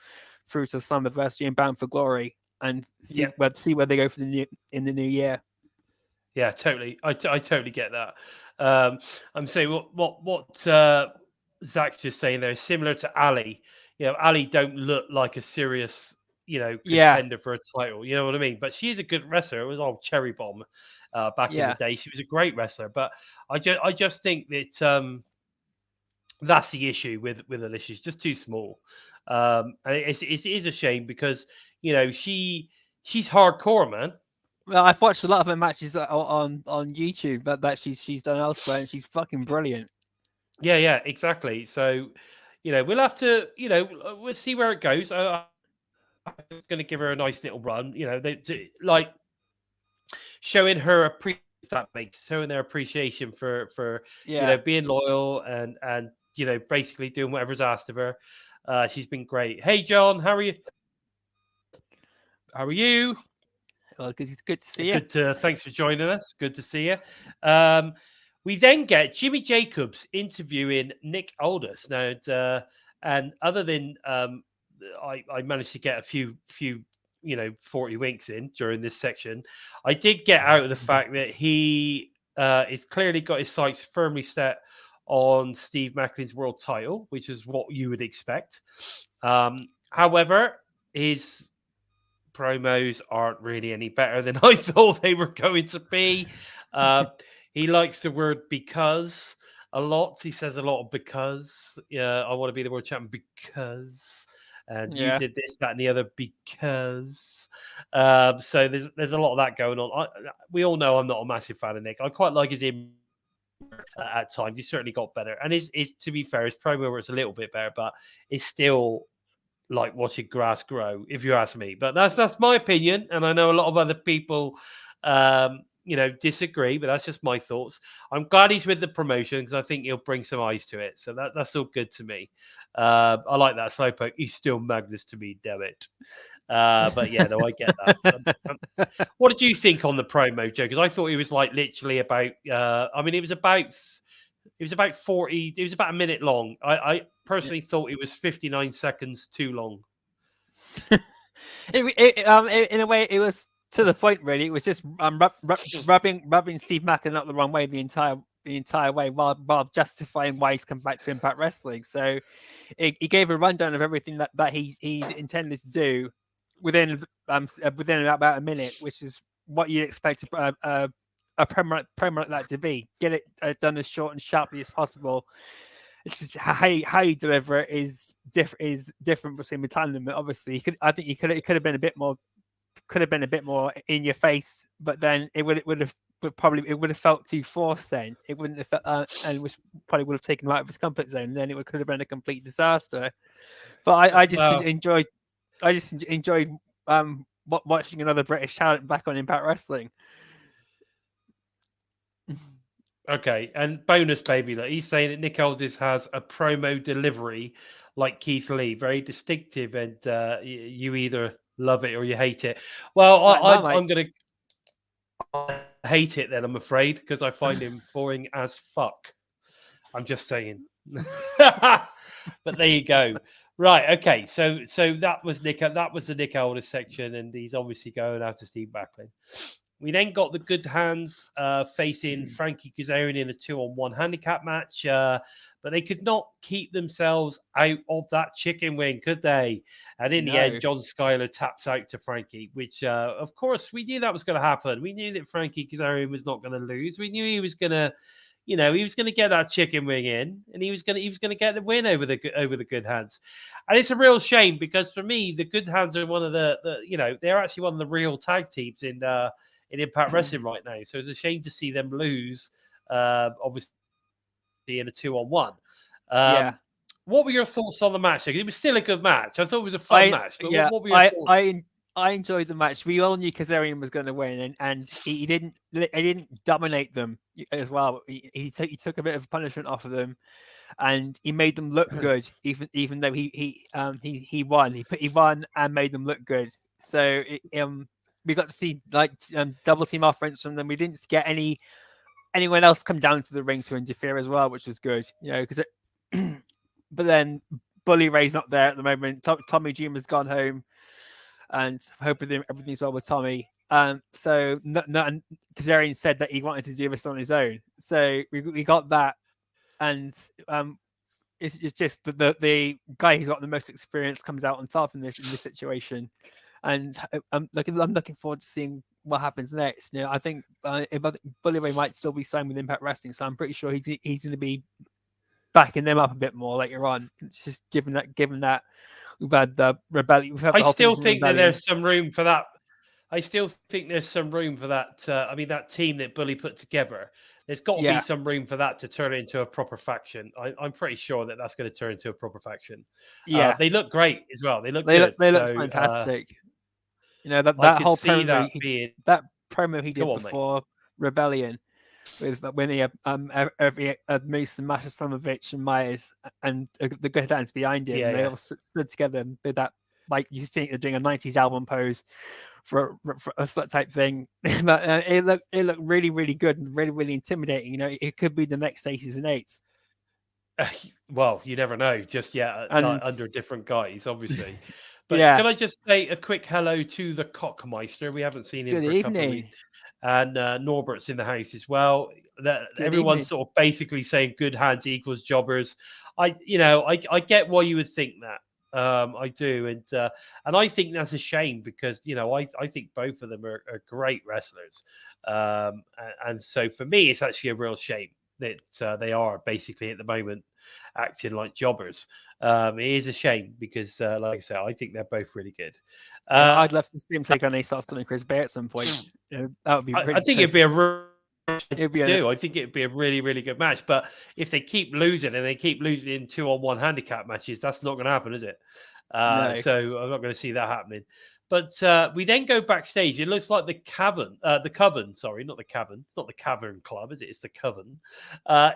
through to Slammiversary and Bound for Glory, and see where they go in the new year. Yeah, totally. I totally get that. I'm saying what Zach's just saying there is similar to Ali. Ali don't look like a serious contender for a title. You know what I mean? But she is a good wrestler. It was old Cherry Bomb back in the day. She was a great wrestler. But I just think that that's the issue with Alisha. She's just too small. And it is a shame because she's hardcore, man. Well, I've watched a lot of her matches on YouTube that she's done elsewhere, and she's fucking brilliant. Yeah, exactly. So, we'll have to, we'll see where it goes. I'm going to give her a nice little run. Like showing her a that makes showing their appreciation for Yeah. being loyal and basically doing whatever's asked of her. She's been great. Hey John, how are you? How are you? Well, good to see you. Thanks for joining us. Good to see you. We then get Jimmy Jacobs interviewing Nick Aldis. Now, and other than I managed to get a few 40 winks in during this section, I did get out of the fact that he is clearly got his sights firmly set on Steve Macklin's world title, which is what you would expect. However, his promos aren't really any better than I thought they were going to be. He likes the word because a lot. He says a lot of because. I want to be the world champion because. And you did this, that, and the other because. So there's a lot of that going on. We all know I'm not a massive fan of Nick. I quite like his image at times. He's certainly got better. And his to be fair, his promo was a little bit better, but it's still like watching grass grow, if you ask me. But that's my opinion, and I know a lot of other people disagree, but that's just my thoughts. I'm glad he's with the promotion because I think he'll bring some eyes to it. So that's all good to me. I like that Slowpoke. He's still Magnus to me, damn it. But yeah, no, I get that. What did you think on the promo, Joe? Because I thought it was like literally about it was about 40, it was about a minute long. I personally thought it was 59 seconds too long. In a way, it was to the point. Really, it was just rubbing Steve Macklin up the wrong way the entire way, while justifying why he's come back to Impact Wrestling. So he gave a rundown of everything that he intended to do within about a minute, which is what you'd expect a promo like that to be. Get it done as short and sharply as possible. It's just how you deliver it is different between the time limit. Obviously, it could have been a bit more in your face, but then it would have felt too forced. Then it wouldn't have felt, and which probably would have taken him out of his comfort zone. Then it could have been a complete disaster. But I just enjoyed watching another British talent back on Impact Wrestling. Okay, and bonus baby, that he's saying that Nick Aldis has a promo delivery like Keith Lee, very distinctive, and you either love it or you hate it. Well, I'm going to hate it then, I'm afraid, because I find him boring as fuck. I'm just saying. But there you go. Right, okay, so that was the Nick Aldis section, and he's obviously going out to Steve Macklin. We then got the Good Hands facing Frankie Kazarian in a 2-on-1 handicap match, but they could not keep themselves out of that chicken wing, could they? And in the end, John Skyler taps out to Frankie, which, of course, we knew that was going to happen. We knew that Frankie Kazarian was not going to lose. We knew he was going to, he was going to get that chicken wing in, and he was going to get the win over the Good Hands. And it's a real shame because for me, the Good Hands are one of they're actually one of the real tag teams in Impact Wrestling right now. So it's a shame to see them lose, obviously, in a 2-on-1. What were your thoughts on the match? It was still a good match. I thought it was a fun match. But what were your thoughts? I enjoyed the match. We all knew Kazarian was going to win, and he didn't dominate them as well. He took a bit of punishment off of them, and he made them look good, even though he won. He won and made them look good. So we got to see double team offense from them. We didn't get anyone else come down to the ring to interfere as well, which was good. Because but then Bully Ray's not there at the moment. Tommy Dreamer's gone home, and hoping everything's well with Tommy. So Kazarian said that he wanted to do this on his own. So we got that, and it's just the guy who's got the most experience comes out on top in this situation. And I'm looking forward to seeing what happens next. I think Bully Ray might still be signed with Impact Wrestling, so I'm pretty sure he's going to be backing them up a bit more later on. It's just given that we've had the rebellion. I still think that there's some room for that. I still think there's some room for that. That team that Bully put together, there's got to be some room for that to turn into a proper faction. I'm pretty sure that that's going to turn into a proper faction. Yeah, they look great as well. They look fantastic. That whole promo that promo he did before Rebellion with winning every Moose and Masha Slamovich and Myers and the good hands behind him. Yeah, They yeah. all stood together and did that, like you think they're doing a 90s album pose for a type thing. But it looked really, really good and really, really intimidating. You know, it could be the next Aces and Eights. Well, you never know just yet, And under different guys, obviously. But yeah, can I just say a quick hello to the Cockmeister? We haven't seen him good for a couple of evening. weeks. And Norbert's in the house as well. Good Everyone's evening. sort of basically saying good hands equals jobbers. I get why you would think that. I do, and I think that's a shame because I think both of them are great wrestlers, and so for me it's actually a real shame that they are basically at the moment acting like jobbers. It is a shame because, like I said, I think they're both really good. I'd love to see him take on Ace Austin and Chris Bay at some point. That would be really I think good. it'd be I think it'd be a really, really good match. But if they keep losing and they keep losing in 2-on-1 handicap matches, that's not going to happen, is it? No. So I'm not going to see that happening. But we then go backstage. It looks like the Coven, sorry, not the Cavern, not the Cavern Club, is it? It's the Coven,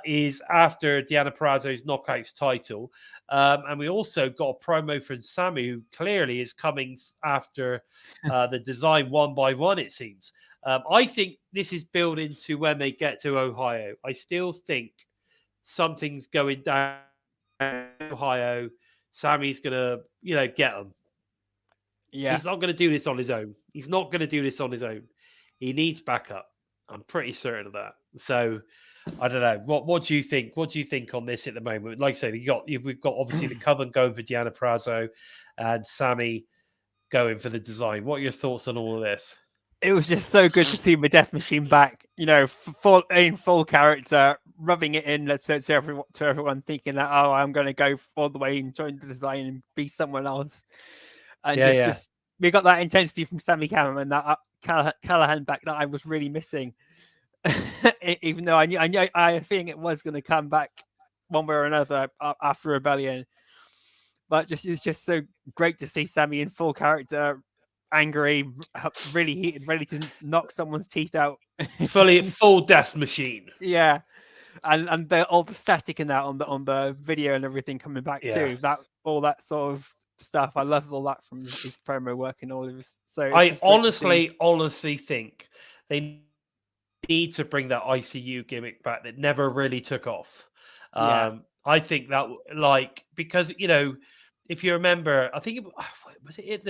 is after Deanna Purrazzo's Knockouts title. And we also got a promo from Sammy, who clearly is coming after the design one by one, it seems. I think this is building to when they get to Ohio. I still think something's going down in Ohio. Sammy's going to, get them. Yeah. He's not going to do this on his own. He's not going to do this on his own. He needs backup. I'm pretty certain of that. So I don't know. What do you think? What do you think on this at the moment? Like I say, we've got obviously the Coven going for Deanna Purrazzo and Sammy going for the design. What are your thoughts on all of this? It was just so good to see the Death Machine back, in full character, rubbing it in to everyone, thinking that, I'm going to go all the way and join the design and be someone else. And just we got that intensity from Sammy Cameron and that Callahan back that I was really missing. Even though I think it was going to come back one way or another after Rebellion. But it's just so great to see Sammy in full character, angry, really heated, ready to knock someone's teeth out. Full Death Machine. Yeah, and all the static in that on the video and everything coming back too. All that sort of stuff. I love all that from his promo work and all of his. So I honestly think they need to bring that ICU gimmick back that never really took off. I think that because if you remember, I think it was at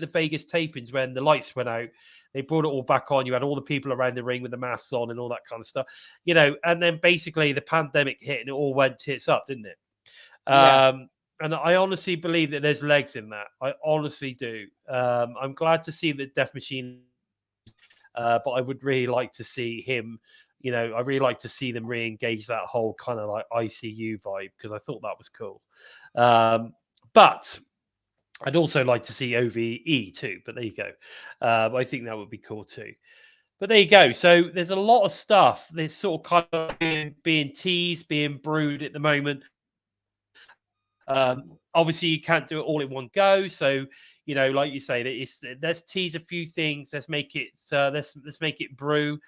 the Vegas tapings when the lights went out. They brought it all back on. You had all the people around the ring with the masks on and all that kind of stuff. And then basically the pandemic hit and it all went tits up, didn't it? And I honestly believe that there's legs in that. I honestly do. I'm glad to see that Death Machine, but I would really like to see him. I really like to see them re-engage that whole kind of like ICU vibe because I thought that was cool. But I'd also like to see OVE too. But there you go. I think that would be cool too. But there you go. So there's a lot of stuff. There's sort of kind of being teased, being brewed at the moment. Obviously, you can't do it all in one go. So, like you say, let's tease a few things. Let's make it brew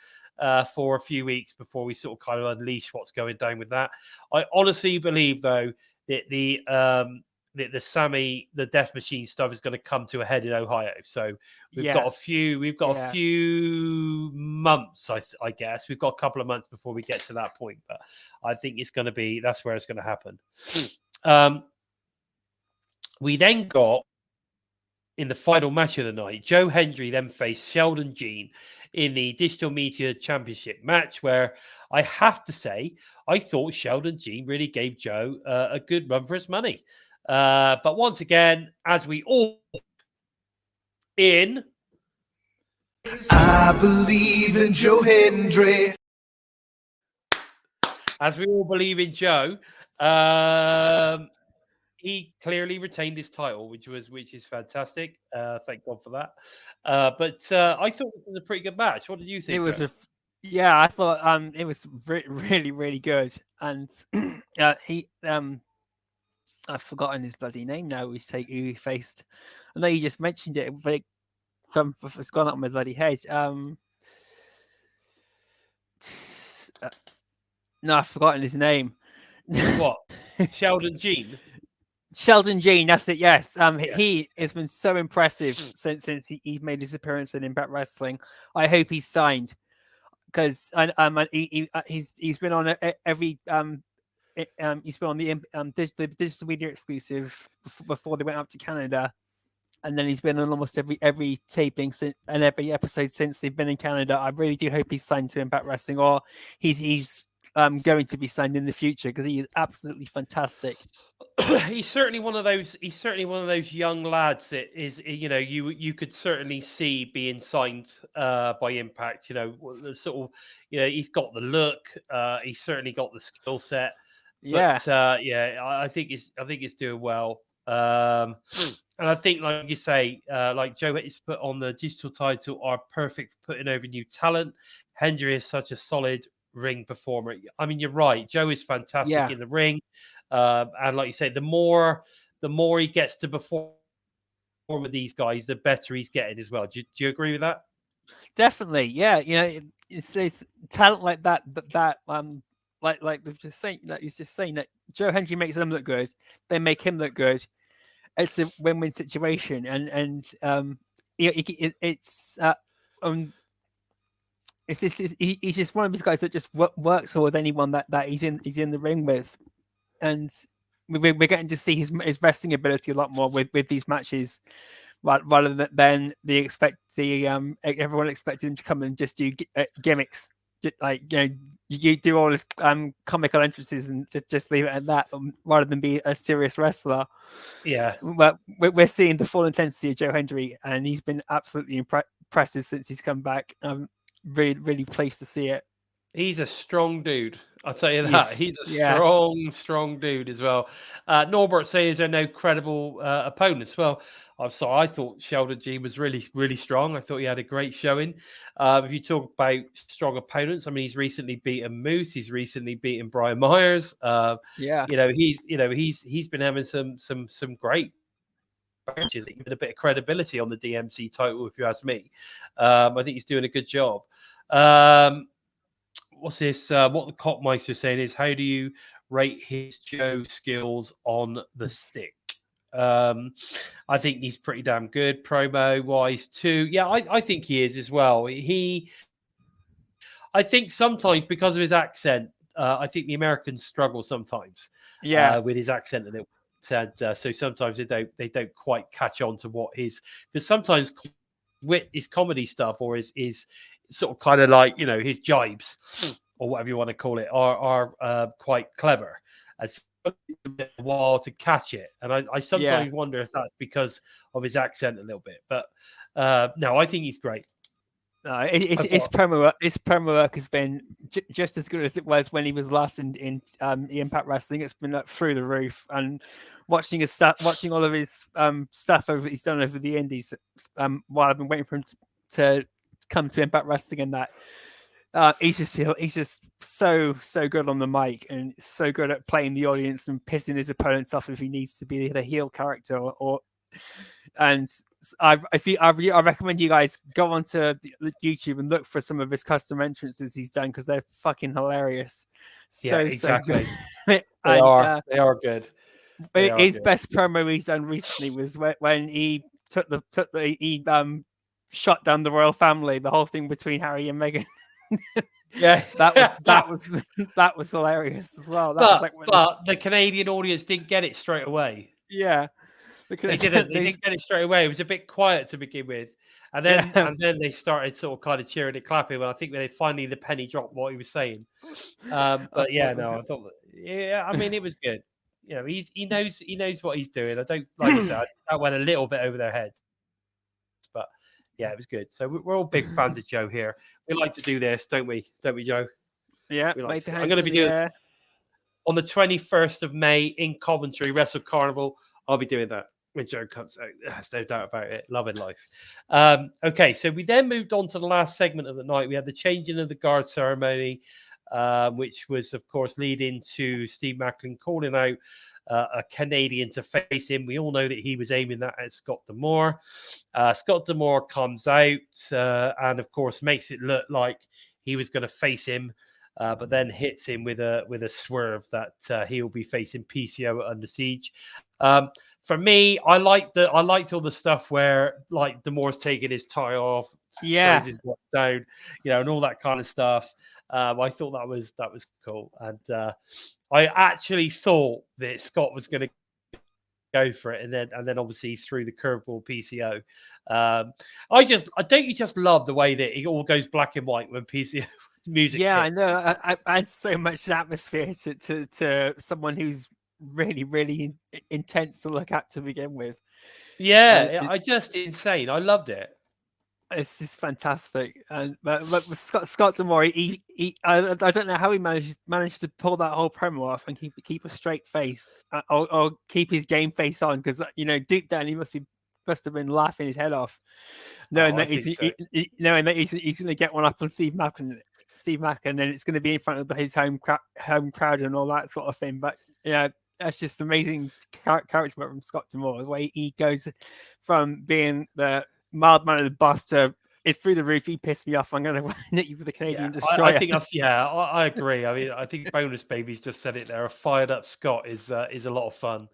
for a few weeks before we sort of kind of unleash what's going down with that. I honestly believe though that the Sammy, the Death Machine stuff is going to come to a head in Ohio. So we've got a few months, I guess. We've got a couple of months before we get to that point, but I think that's where it's going to happen. We then got in the final match of the night, Joe Hendry then faced Sheldon Jean in the Digital Media Championship match, where I have to say I thought Sheldon Jean really gave Joe a good run for his money. But once again, as we all I believe in Joe Hendry. As we all believe in Joe, he clearly retained his title, which is fantastic. Thank God for that. But I thought it was a pretty good match. What did you think? It was I thought it was really, really good. And I've forgotten his bloody name now. Who he faced. I know you just mentioned it, but it's gone up my bloody head. No, I've forgotten his name. What? Sheldon Jean? Sheldon Jean, that's it. Yes, Yeah. he has been so impressive since he made his appearance in Impact Wrestling. I hope he's signed because he's been on every he's been on the digital media exclusive before they went up to Canada, and then he's been on almost every taping and every episode since they've been in Canada. I really do hope he's signed to Impact Wrestling, or he's going to be signed in the future because he is absolutely fantastic. He's certainly one of those. He's certainly one of those young lads that is, you could certainly see being signed by Impact. The sort of, he's got the look. He's certainly got the skill set. Yeah, But I think it's doing well. And I think, like you say, like Joe is put on the digital title, are perfect for putting over new talent. Hendry is such a solid ring performer. I mean, you're right. Joe is fantastic in the ring. And like you say, the more he gets to perform with these guys, the better he's getting as well. Do you agree with that? definitely. Yeah, it's talent like that. Like they've just saying, like he's just saying that Joe Hendry makes them look good. They make him look good. It's a win-win situation, and it's he's just one of these guys that just works with anyone that he's in the ring with, and we're getting to see his wrestling ability a lot more with these matches, rather than everyone expected him to come and just do gimmicks, like you do all this comical entrances and just leave it at that, rather than be a serious wrestler. Yeah, but we're seeing the full intensity of Joe Hendry, and he's been absolutely impressive since he's come back. I'm really pleased to see it. he's a strong dude. I'll tell you that. He's a strong dude as well. Norbert says there are no credible opponents. Well, I'm sorry. I thought Sheldon G was really, really strong. I thought he had a great showing. If you talk about strong opponents, I mean, he's recently beaten Moose. He's recently beaten Brian Myers. He's been having some great matches, even a bit of credibility on the DMC title, if you ask me. I think he's doing a good job. What's this? What the Copmeister saying is, how do you rate his Joe skills on the stick? I think he's pretty damn good promo wise too. Yeah, I think he is as well. I think sometimes because of his accent, I think the Americans struggle sometimes. With his accent a little bit. And so sometimes they don't quite catch on to what because sometimes his comedy stuff or his sort of kind of like his jibes or whatever you want to call it are quite clever, and so it takes a bit of a while to catch it. And I sometimes wonder if that's because of his accent a little bit. But no, I think he's great. His promo work has been just as good as it was when he was last in Impact Wrestling. It's been through the roof, and watching all of his stuff he's done over the Indies while I've been waiting for him to come to Impact Wrestling, and that he's just so good on the mic and so good at playing the audience and pissing his opponents off if he needs to be the heel character and I recommend you guys go onto YouTube and look for some of his custom entrances he's done, because they're fucking hilarious. So good. They are good. His best promo he's done recently was when he shot down the royal family, the whole thing between Harry and Meghan. that was hilarious as well. But the Canadian audience didn't get it straight away. Yeah. They didn't get it straight away. It was a bit quiet to begin with, and then they started sort of kind of cheering and clapping. Well, I think the penny dropped what he was saying. I thought, I mean, it was good. He knows what he's doing. I don't like I said, that went a little bit over their heads, but yeah, it was good. So we're all big fans of Joe here. We like to do this, don't we? Don't we, Joe? Yeah. I'm going to be doing on the 21st of May in Coventry, Wrestle Carnival. I'll be doing that when Joe comes out. There's no doubt about it. Loving life. Okay, so we then moved on to the last segment of the night. We had the changing of the guard ceremony, which was, of course, leading to Steve Macklin calling out a Canadian to face him. We all know that he was aiming that at Scott D'Amore. Scott D'Amore comes out and, of course, makes it look like he was going to face him but then hits him with a swerve that he'll be facing PCO at Under Siege. For me, I liked all the stuff where like Damore's taking his tie off, throws his watch down, and all that kind of stuff. I thought that was cool, and I actually thought that Scott was going to go for it, and then obviously threw the curveball PCO. I don't you just love the way that it all goes black and white when PCO music. Yeah, hits. I know. I add so much atmosphere to someone who's really, really intense to look at to begin with. Yeah, I just insane. I loved it. It's just fantastic. And but with Scott D'Amore, I don't know how he managed to pull that whole promo off and keep a straight face or keep his game face on, because deep down he must have been laughing his head off, knowing that he's going to get one up on Steve Mack, and then it's going to be in front of his home crowd and all that sort of thing. But that's just amazing character from Scott D'Amore, the way he goes from being the mild man of the boss to it's through the roof. He pissed me off. I'm going to hit you with a Canadian destroyer. I agree. I mean, I think Bonus Baby's just said it there. A fired up Scott is a lot of fun.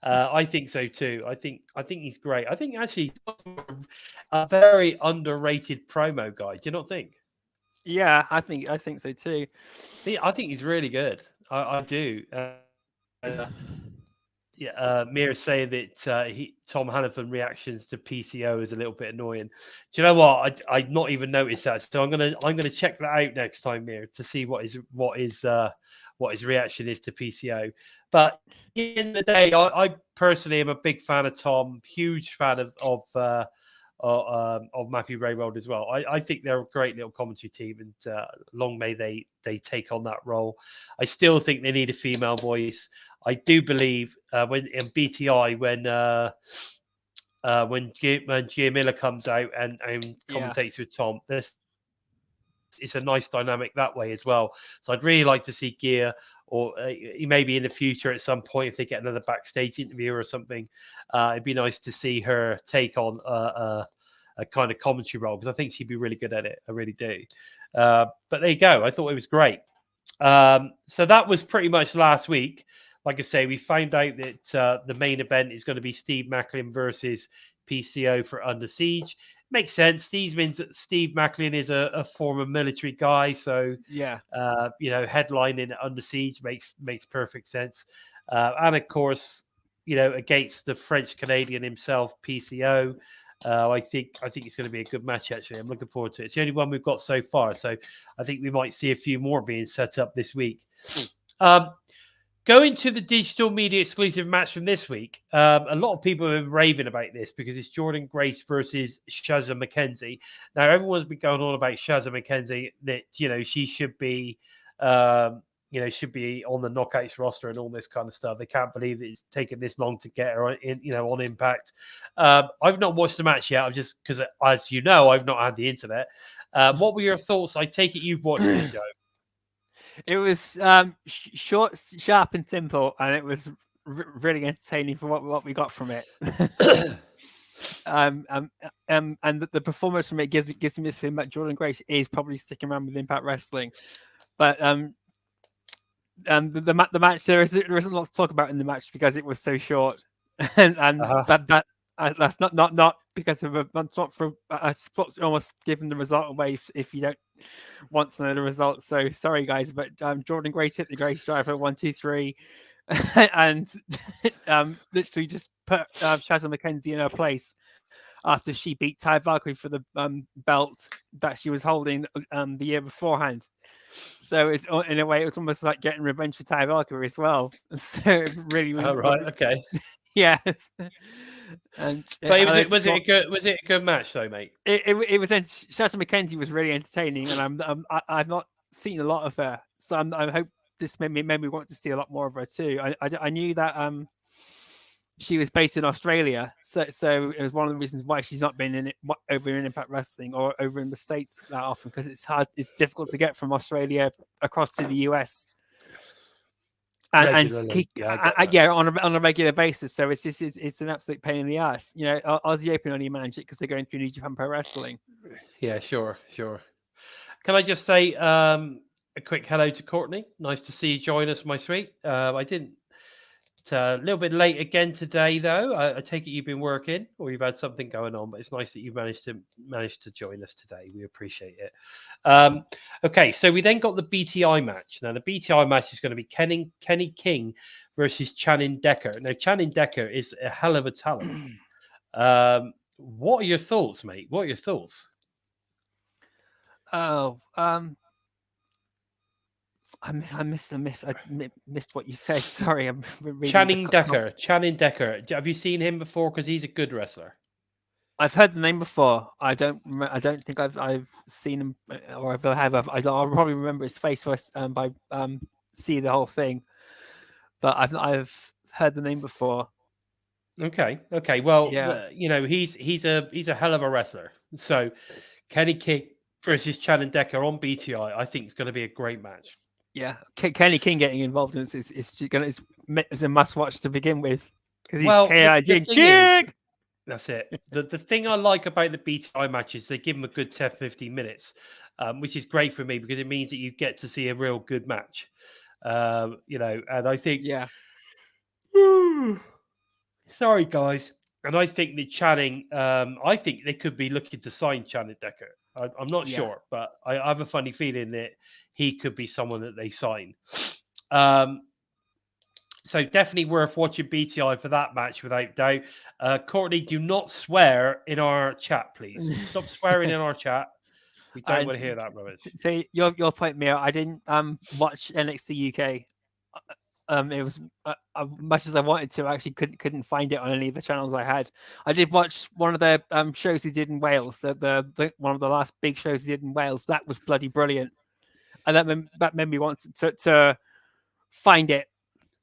I think so too. I think he's great. I think actually a very underrated promo guy. Do you not think? Yeah, I think so too. I think he's really good. I do. Mira's saying that Tom Hannafin reactions to PCO is a little bit annoying. Do you know what? I'd not even noticed that. So I'm gonna check that out next time, Mira, to see what his reaction is to PCO. But in the day, I personally am a big fan of Tom, huge fan of Matthew Raybould as well. I think they're a great little commentary team, and long may they take on that role. I still think they need a female voice. I do believe when in BTI when Gia Miller comes out and commentates with Tom, it's a nice dynamic that way as well. So I'd really like to see Gia, or maybe in the future at some point if they get another backstage interview or something, it'd be nice to see her take on a kind of commentary role, because I think she'd be really good at it. I really do. But there you go. I thought it was great. So that was pretty much last week. Like I say, we found out that the main event is going to be Steve Macklin versus PCO for Under Siege. Makes sense. Steve Macklin is a former military guy, so headlining at Under Siege makes perfect sense. And of course, against the French Canadian himself, PCO. I think it's going to be a good match. Actually, I'm looking forward to it. It's the only one we've got so far, so I think we might see a few more being set up this week. Going to the digital media exclusive match from this week, a lot of people have been raving about this because it's Jordynne Grace versus Shazza McKenzie. Now, everyone's been going on about Shazza McKenzie, that she should be, should be on the Knockouts roster and all this kind of stuff. They can't believe that it's taken this long to get her in, on Impact. I've not watched the match yet. I've just because, as you know, I've not had the internet. What were your thoughts? I take it you've watched it, Joe. It was short, sharp, and simple, and it was really entertaining for what we got from it. And the performance from it gives me this feeling that Jordynne Grace is probably sticking around with Impact Wrestling. But the match, there isn't a lot to talk about in the match because it was so short, and that's not because of that's not for almost giving the result away if you don't want to know the result. So sorry guys, but Jordynne Grace hit the Grace Driver 1, 2, 3, and literally just put Shazza McKenzie in her place after she beat Ty Valkyrie for the belt that she was holding the year beforehand. So it's in a way it was almost like getting revenge for Ty Valkyrie as well. So really, okay. Yes. And was it a good match though, mate? It was. Shazza McKenzie was really entertaining, and I've not seen a lot of her, so I hope this made me want to see a lot more of her too. I knew that she was based in Australia, so it was one of the reasons why she's not been over in Impact Wrestling or over in the States that often, because it's difficult to get from Australia across to the US. On a regular basis, so it's an absolute pain in the ass. Aussie Open only manage it because they're going through New Japan Pro Wrestling. Yeah, sure. Can I just say, a quick hello to Courtney. Nice to see you join us, my sweet. I didn't. A little bit late again today, though. I take it you've been working or you've had something going on, but it's nice that you've managed to join us today. We appreciate it. Okay, so we then got the BTI match. Now, the BTI match is going to be Kenny King versus Channing Decker. Now, Channing Decker is a hell of a talent. What are your thoughts, mate? What are your thoughts? Oh, I missed what you said. Sorry, I'm reading Channing Decker. Channing Decker. Have you seen him before? Because he's a good wrestler. I've heard the name before. I don't think I've seen him, or if I have, I'll probably remember his face by see the whole thing. But I've heard the name before. Okay. Well, yeah. He's a hell of a wrestler. So Kenny King versus Channing Decker on BTI, I think it's going to be a great match. Yeah, Kenny King getting involved in this is a must watch to begin with because he's KIG King. That's it. The thing I like about the BTI matches, they give them a good 10-15 minutes, which is great for me because it means that you get to see a real good match. And I think sorry guys, and I think that Channing, I think they could be looking to sign Channing Decker. I'm not sure, but I have a funny feeling that he could be someone that they sign. So definitely worth watching BTI for that match without doubt. Courtney, do not swear in our chat, please. Stop swearing in our chat. We don't want to hear that, brothers. So your point, Mia. I didn't watch NXT UK. It was much as I wanted to. I actually couldn't find it on any of the channels I had. I did watch one of the shows he did in Wales. The one of the last big shows he did in Wales. That was bloody brilliant, and that made me want to find it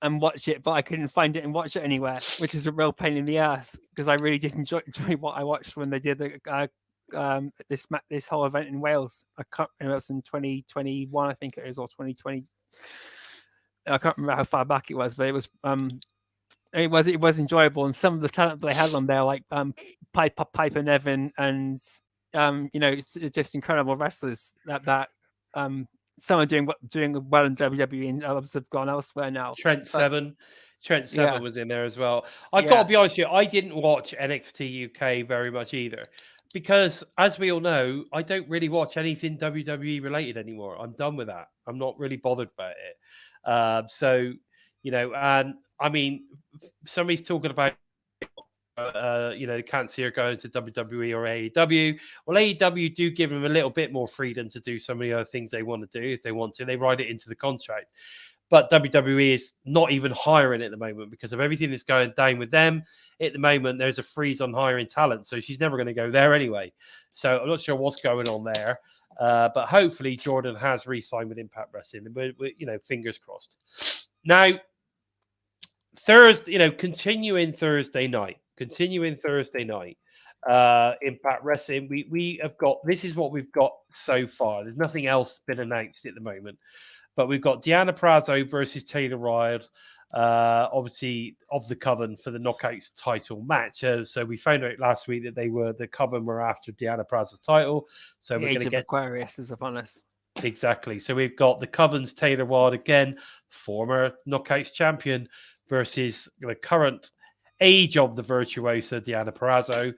and watch it, but I couldn't find it and watch it anywhere, which is a real pain in the ass because I really did enjoy what I watched when they did this whole event in Wales. I can't remember, it was in 2021, I think it is, or 2020. I can't remember how far back it was, but it was enjoyable, and some of the talent they had on there, like Piper Nevin, and it's just incredible wrestlers that some are doing well in WWE, and others have gone elsewhere now. Trent Seven was in there as well. I've got to be honest with you, I didn't watch NXT UK very much either. Because, as we all know, I don't really watch anything WWE related anymore. I'm done with that. I'm not really bothered about it. And I mean, somebody's talking about, they can't see her going to WWE or AEW. Well, AEW do give them a little bit more freedom to do some of the other things they want to do if they want to. They write it into the contract. But WWE is not even hiring at the moment because of everything that's going down with them. At the moment, there's a freeze on hiring talent, so she's never going to go there anyway. So I'm not sure what's going on there. But hopefully Jordan has re-signed with Impact Wrestling. We're fingers crossed. Now, continuing Thursday night. Impact Wrestling. We have got, this is what we've got so far. There's nothing else been announced at the moment. But we've got Deonna Purrazzo versus Taylor Wilde, obviously of the Coven for the Knockouts title match. So we found out last week that the Coven were after Deonna Purrazzo's title. So we're going to get Aquarius is upon us. Exactly. So we've got the Coven's Taylor Wilde again, former Knockouts champion, versus the current Age of the Virtuosa, Deonna Purrazzo.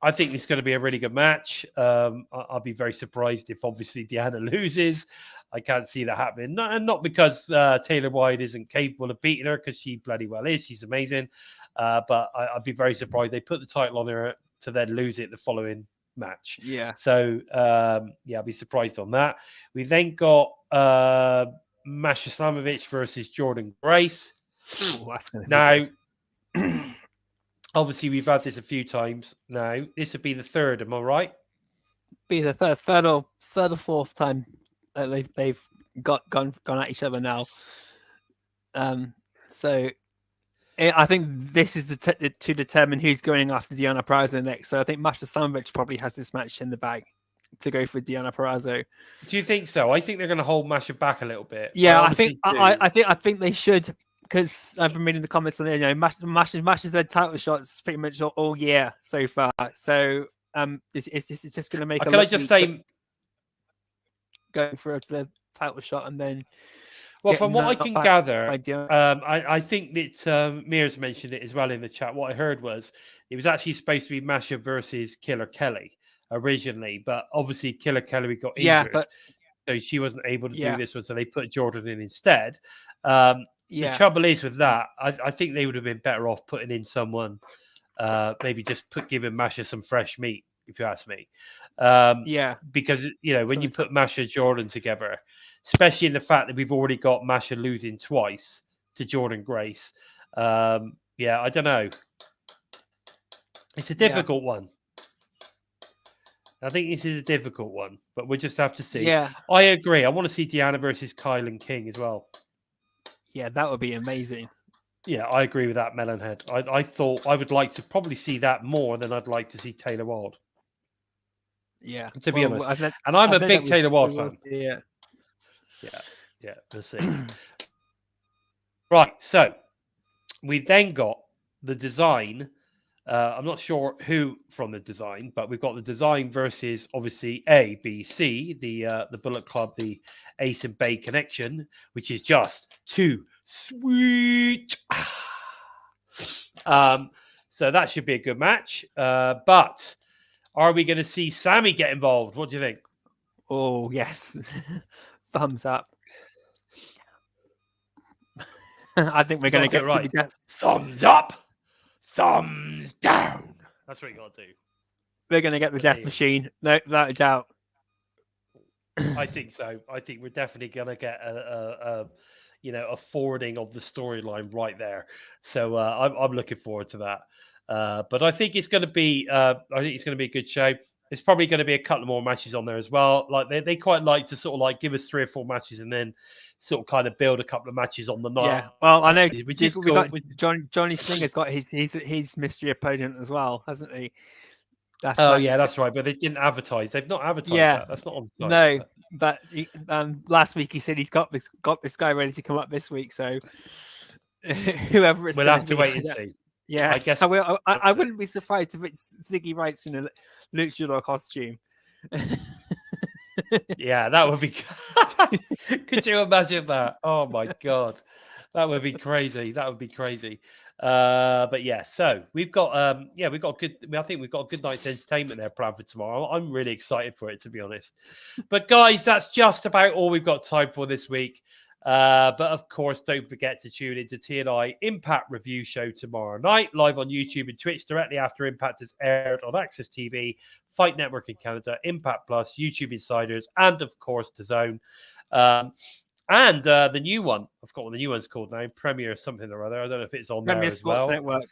I think it's going to be a really good match. I'll be very surprised if obviously Deonna loses. I can't see that happening. Not because Taylor Wilde isn't capable of beating her, because she bloody well is. She's amazing. But I'd be very surprised they put the title on her to then lose it the following match. Yeah. So, I'll be surprised on that. We then got Masha Slamovich versus Jordan Grace. Ooh, that's going to be now, good. Obviously, we've had this a few times now. This would be the third, am I right? Be the third or fourth time they've gone at each other now. So I think this is to determine who's going after Deonna Purrazzo next. So I think Masha Slamovich probably has this match in the bag to go for Deonna Purrazzo. Do you think so? I think they're going to hold Masha back a little bit. Yeah, I think they should. Because I've been reading the comments on it, Masha's had title shots pretty much all year so far. So it's just going to make. Can I just say, going for the title shot and then. Well, from what I can gather, I I think that Mears mentioned it as well in the chat. What I heard was it was actually supposed to be Masha versus Killer Kelly originally, but obviously Killer Kelly got injured, so she wasn't able to do this one. So they put Jordan in instead. The trouble is with that, I think they would have been better off putting in someone, maybe just giving Masha some fresh meat, if you ask me. Because when you put Masha and Jordan together, especially in the fact that we've already got Masha losing twice to Jordan Grace. I don't know. It's a difficult one. I think this is a difficult one, but we'll just have to see. Yeah. I agree. I want to see Deanna versus Kylan King as well. Yeah, that would be amazing. Yeah, I agree with that, Melonhead. I thought I would like to probably see that more than I'd like to see Taylor Wilde. Yeah. To be honest. And I'm a big Taylor Wilde fan. Yeah. We'll see. Right, so we've then got the design. I'm not sure who from the design, but we've got the design versus obviously A, B, C, the Bullet Club, the Ace and Bay connection, which is just too sweet. So that should be a good match. But are we going to see Sammy get involved? What do you think? Oh, yes. Thumbs up. I think we're going to get right. Thumbs up. Thumbs down. That's what you got to do. We're going to get the Death Machine, no, without a doubt. I think so. I think we're definitely going to get a forwarding of the storyline right there. So I'm looking forward to that. But I think it's going to be a good show. There's probably going to be a couple more matches on there as well. Like they quite like to sort of like give us 3 or 4 matches and then sort of kind of build a couple of matches on the night. Yeah, well, I know we got Johnny Slinger's got his mystery opponent as well, hasn't he? That's right. But they didn't advertise. They've not advertised that. That's not on the site. But last week he said he's got this guy ready to come up this week. So whoever it's we'll have to wait and see. Yeah, I guess I wouldn't be surprised if it's Ziggy Wrights in a luchador costume. Yeah, that would be. Could you imagine that? Oh my god, that would be crazy. That would be crazy. But yeah, so we've got we've got good. I think we've got a good night's entertainment there planned for tomorrow. I'm really excited for it, to be honest. But guys, that's just about all we've got time for this week. But of course, don't forget to tune into TNI Impact Review Show tomorrow night, live on YouTube and Twitch directly after Impact is aired on Access TV, Fight Network in Canada, Impact Plus, YouTube Insiders, and of course, DAZN. And the new one, I forgot what the new one's called now, Premier something or other. I don't know if it's on there as well. Network.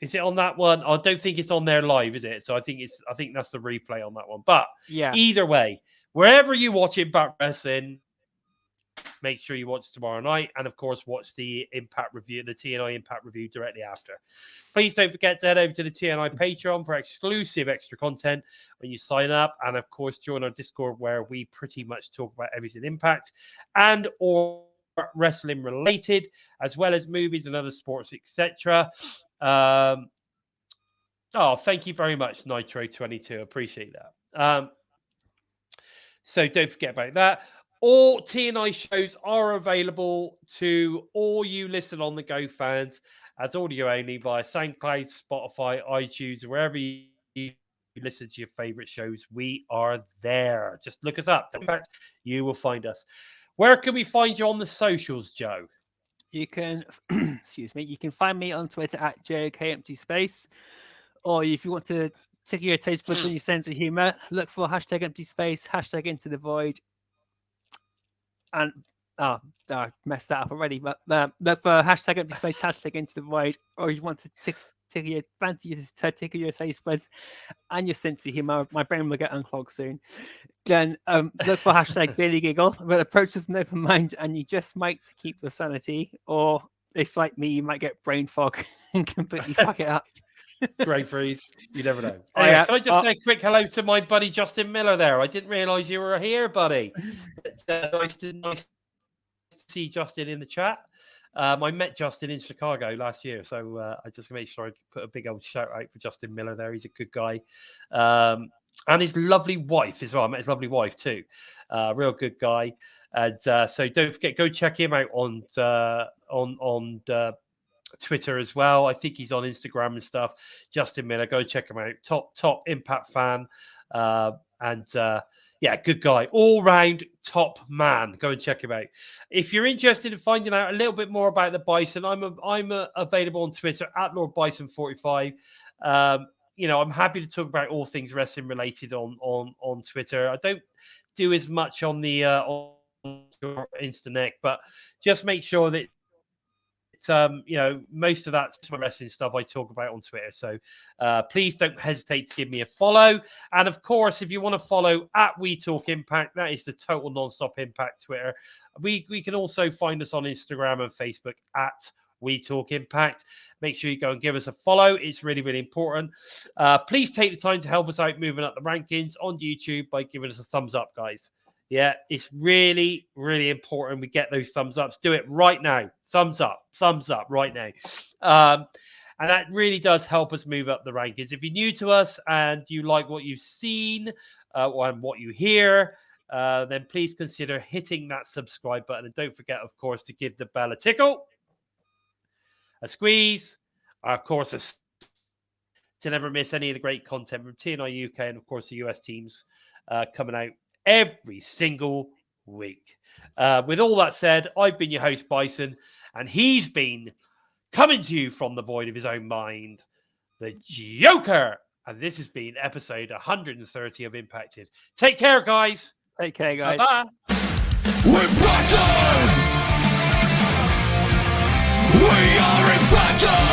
Is it on that one? I don't think it's on there live, is it? So I think that's the replay on that one. But yeah, either way, wherever you watch Impact Wrestling, make sure you watch tomorrow night, and of course watch the Impact Review, the TNI Impact Review directly after. Please don't forget to head over to the TNI Patreon for exclusive extra content when you sign up, and of course join our Discord where we pretty much talk about everything Impact and or wrestling related, as well as movies and other sports, etc. Thank you very much, Nitro22. Appreciate that. So don't forget about that. All TNI shows are available to all you Listen on the Go fans as audio only via SoundCloud, Spotify, iTunes, wherever you listen to your favorite shows. We are there. Just look us up. In fact, you will find us. Where can we find you on the socials, Joe? You can, excuse me, you can find me on Twitter at JOKEmptyspace, or if you want to tickle your taste buds and your sense of humor, look for #EmptySpace, #Into the Void. And I messed that up already. But look for #EmptySpace, #Into the Void, or you want to tickle your taste buds and your sense of humor. My brain will get unclogged soon. Then look for #Daily Giggle. But approach with an open mind, and you just might keep your sanity. Or if like me, you might get brain fog and completely fuck it up. Great freeze. You never know. Anyway, can I just say a quick hello to my buddy Justin Miller there? I didn't realise you were here, buddy. It's nice to see Justin in the chat. I met Justin in Chicago last year, so I just made sure I put a big old shout out for Justin Miller there. He's a good guy. and his lovely wife as well. I met his lovely wife too. Real good guy. And so don't forget, go check him out on Twitter as well. I think he's on Instagram and stuff. Justin Miller, go check him out. Top Impact fan. Yeah, good guy. All round top man. Go and check him out. If you're interested in finding out a little bit more about the Bison, I'm available on Twitter at Lord Bison 45. I'm happy to talk about all things wrestling related on Twitter. I don't do as much on the on Instanet, but just make sure that most of that wrestling stuff I talk about on Twitter. So please don't hesitate to give me a follow. And of course, if you want to follow at We Talk Impact, that is the total non-stop Impact Twitter. We can also find us on Instagram and Facebook at We Talk Impact. Make sure you go and give us a follow. It's really, really important. Please take the time to help us out moving up the rankings on YouTube by giving us a thumbs up, guys. Yeah, it's really, really important we get those thumbs ups. Do it right now. Thumbs up right now. And that really does help us move up the rankings. If you're new to us and you like what you've seen and what you hear, then please consider hitting that subscribe button. And don't forget, of course, to give the bell a tickle, a squeeze, of course, to never miss any of the great content from TNI UK and, of course, the US teams coming out every single week. With all that said, I've been your host, Bison, and he's been coming to you from the void of his own mind, the Joker. And this has been episode 130 of Impacted. Take care, guys. Take care, guys. Bye-bye. We're Bison! We are Impacted!